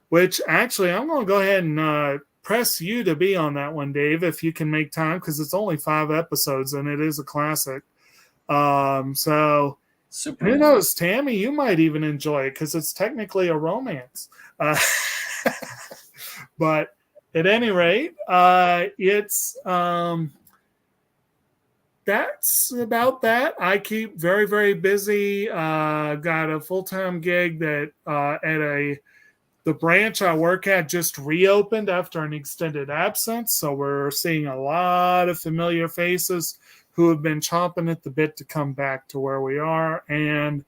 which actually I'm going to go ahead and press you to be on that one, Dave, if you can make time, because it's only 5 episodes and it is a classic. So Super. Who knows, Tammy, you might even enjoy it because it's technically a romance. But at any rate, it's that's about that. I keep very, very busy. Got a full-time gig that at the branch I work at just reopened after an extended absence. So we're seeing a lot of familiar faces who have been chomping at the bit to come back to where we are. And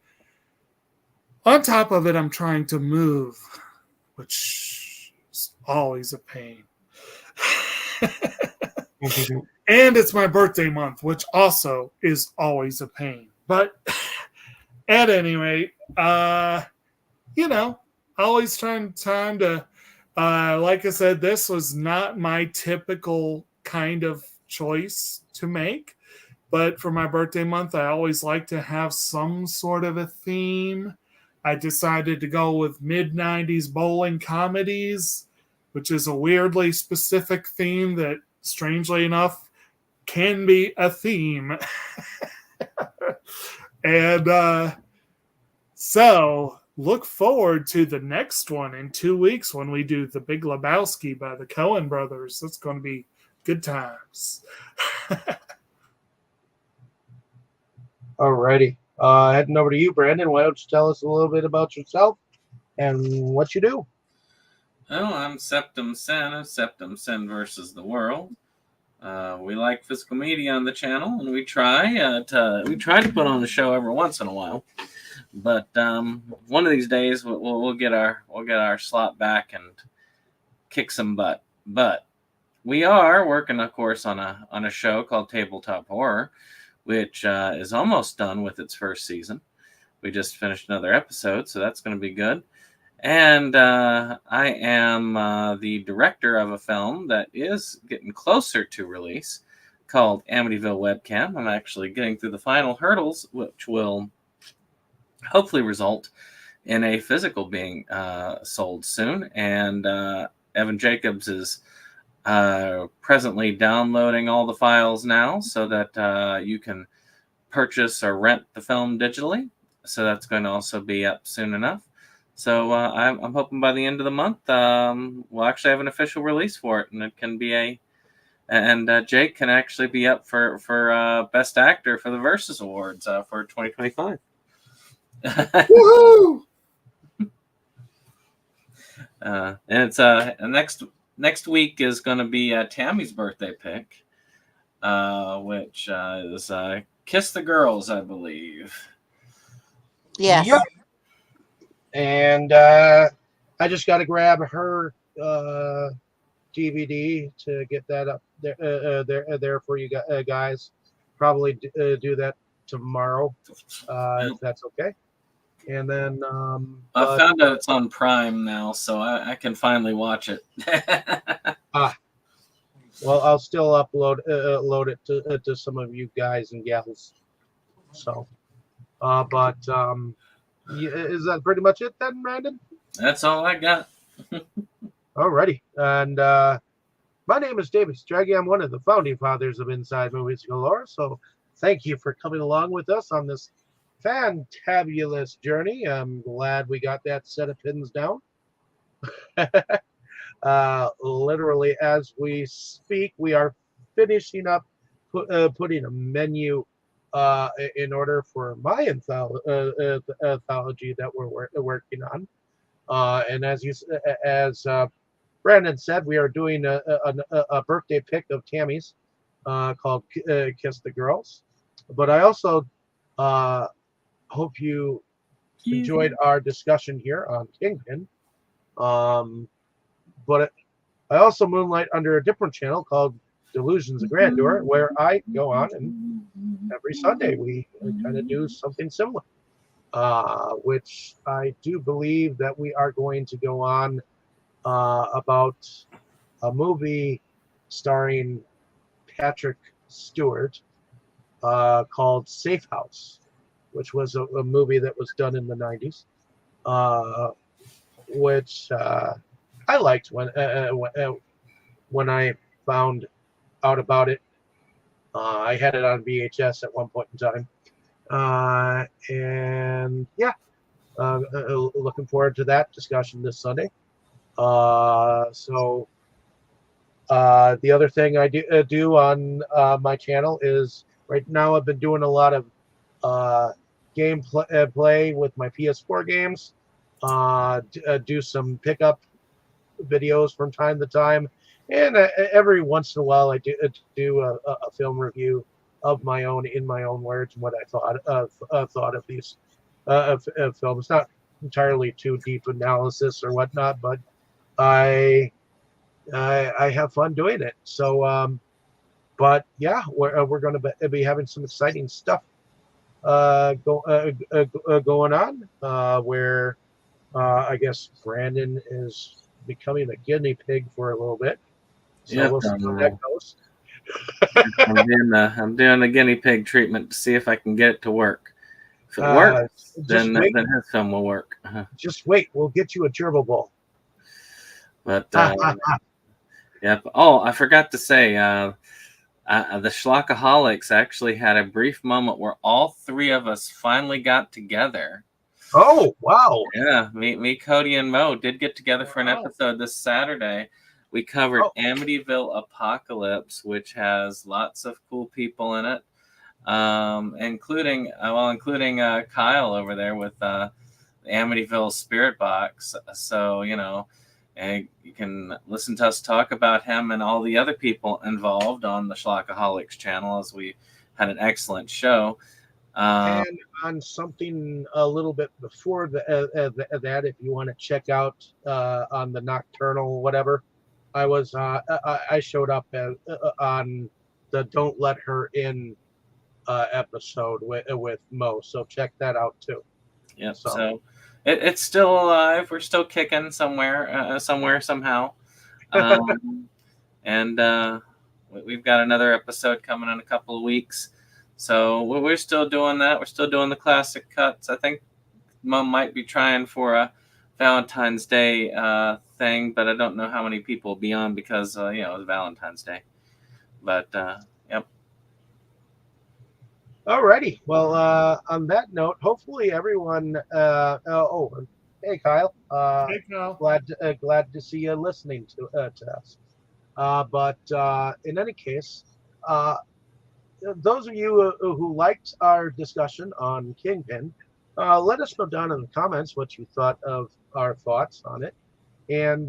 on top of it, I'm trying to move, which is always a pain. And it's my birthday month, which also is always a pain. But at any rate, always trying time to, like I said, this was not my typical kind of choice to make. But for my birthday month, I always like to have some sort of a theme. I decided to go with mid-90s bowling comedies, which is a weirdly specific theme that, strangely enough, can be a theme. And so look forward to the next one in 2 weeks when we do The Big Lebowski by the Coen brothers. That's going to be good times. Alrighty. Heading over to you, Brandon. Why don't you tell us a little bit about yourself and what you do? Oh, I'm SeptumSin of SeptumSin versus the World. We like physical media on the channel, and we try to put on a show every once in a while. But one of these days we'll get our slot back and kick some butt. But we are working, of course, on a show called Tabletop Horror, which is almost done with its first season. We just finished another episode, so that's going to be good. And I am the director of a film that is getting closer to release called Amityville Webcam. I'm actually getting through the final hurdles, which will hopefully result in a physical being sold soon. And Evan Jacobs is presently downloading all the files now so that you can purchase or rent the film digitally. So that's going to also be up soon enough. So I'm hoping by the end of the month we'll actually have an official release for it, and it can be Jake can actually be up for Best Actor for the Versus Awards for 2025. Woohoo! And it's next week is going to be Tammy's birthday pick, which is Kiss the Girls, I believe. Yes. Yep. And I just got to grab her DVD to get that up there for you guys. Probably do that tomorrow, if that's okay. And then I found out it's on Prime now, so I can finally watch it. Well, I'll still load it to some of you guys and gals. So, but is that pretty much it then, Brandon? That's all I got. Alrighty. And my name is David Straggy. I'm one of the founding fathers of Inside Movies Galore. So thank you for coming along with us on this fantabulous journey. I'm glad we got that set of pins down. Literally, as we speak, we are finishing up putting a menu in order for my anthology that we're working on. And as Brandon said, we are doing a birthday pick of Tammy's called Kiss the Girls. But I also hope you enjoyed our discussion here on Kingpin. But I also moonlight under a different channel called Delusions of Grandeur, where I go on and every Sunday we kind of do something similar, which I do believe that we are going to go on about a movie starring Patrick Stewart called Safe House, which was a movie that was done in the 90s, which I liked when I found out about it. I had it on VHS at one point in time. And yeah, looking forward to that discussion this Sunday. So the other thing I do on my channel is right now I've been doing a lot of game play with my PS4 games. Do some pickup videos from time to time, and every once in a while I do a film review of my own, in my own words, and what I thought of these films. Not entirely too deep analysis or whatnot, but I have fun doing it. So, but yeah, we're going to be having some exciting stuff going on. Where I guess Brandon is becoming a guinea pig for a little bit. So Yep, we'll see how that goes. I'm doing a guinea pig treatment to see if I can get it to work. If it works, then his film will work. Just wait. We'll get you a gerbil ball. But yeah. Oh, I forgot to say, the Schlockaholics actually had a brief moment where all three of us finally got together. Oh, wow. Yeah, me, Cody, and Mo did get together for an episode this Saturday. We covered Amityville Apocalypse, which has lots of cool people in it, including Kyle over there with the Amityville Spirit Box. So, and you can listen to us talk about him and all the other people involved on the Schlockaholics channel, as we had an excellent show. And on something a little bit before that, if you want to check out on the Nocturnal whatever, I showed up on the Don't Let Her In episode with Mo, so check that out too. Yeah, so it's still alive. We're still kicking somewhere, somehow. And we've got another episode coming in a couple of weeks. So we're still doing that. We're still doing the classic cuts. I think Mom might be trying for a Valentine's Day thing, but I don't know how many people will be on because, it's Valentine's Day. But, yep. Alrighty. Well, on that note, hopefully everyone. Hey, Kyle. Hey, Kyle. Glad to see you listening to us. But in any case, those of you who liked our discussion on Kingpin, let us know down in the comments what you thought of our thoughts on it, and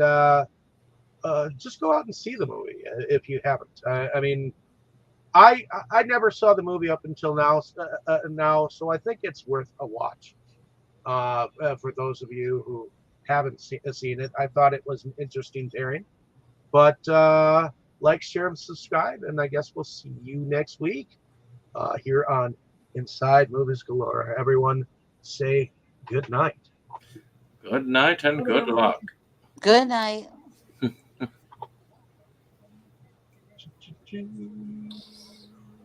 just go out and see the movie if you haven't. I mean, I never saw the movie up until now, so I think it's worth a watch. For those of you who haven't seen it, I thought it was an interesting pairing. But like, share, and subscribe, and I guess we'll see you next week here on Inside Movies Galore. Everyone, say good night. Good night and good luck. Good night.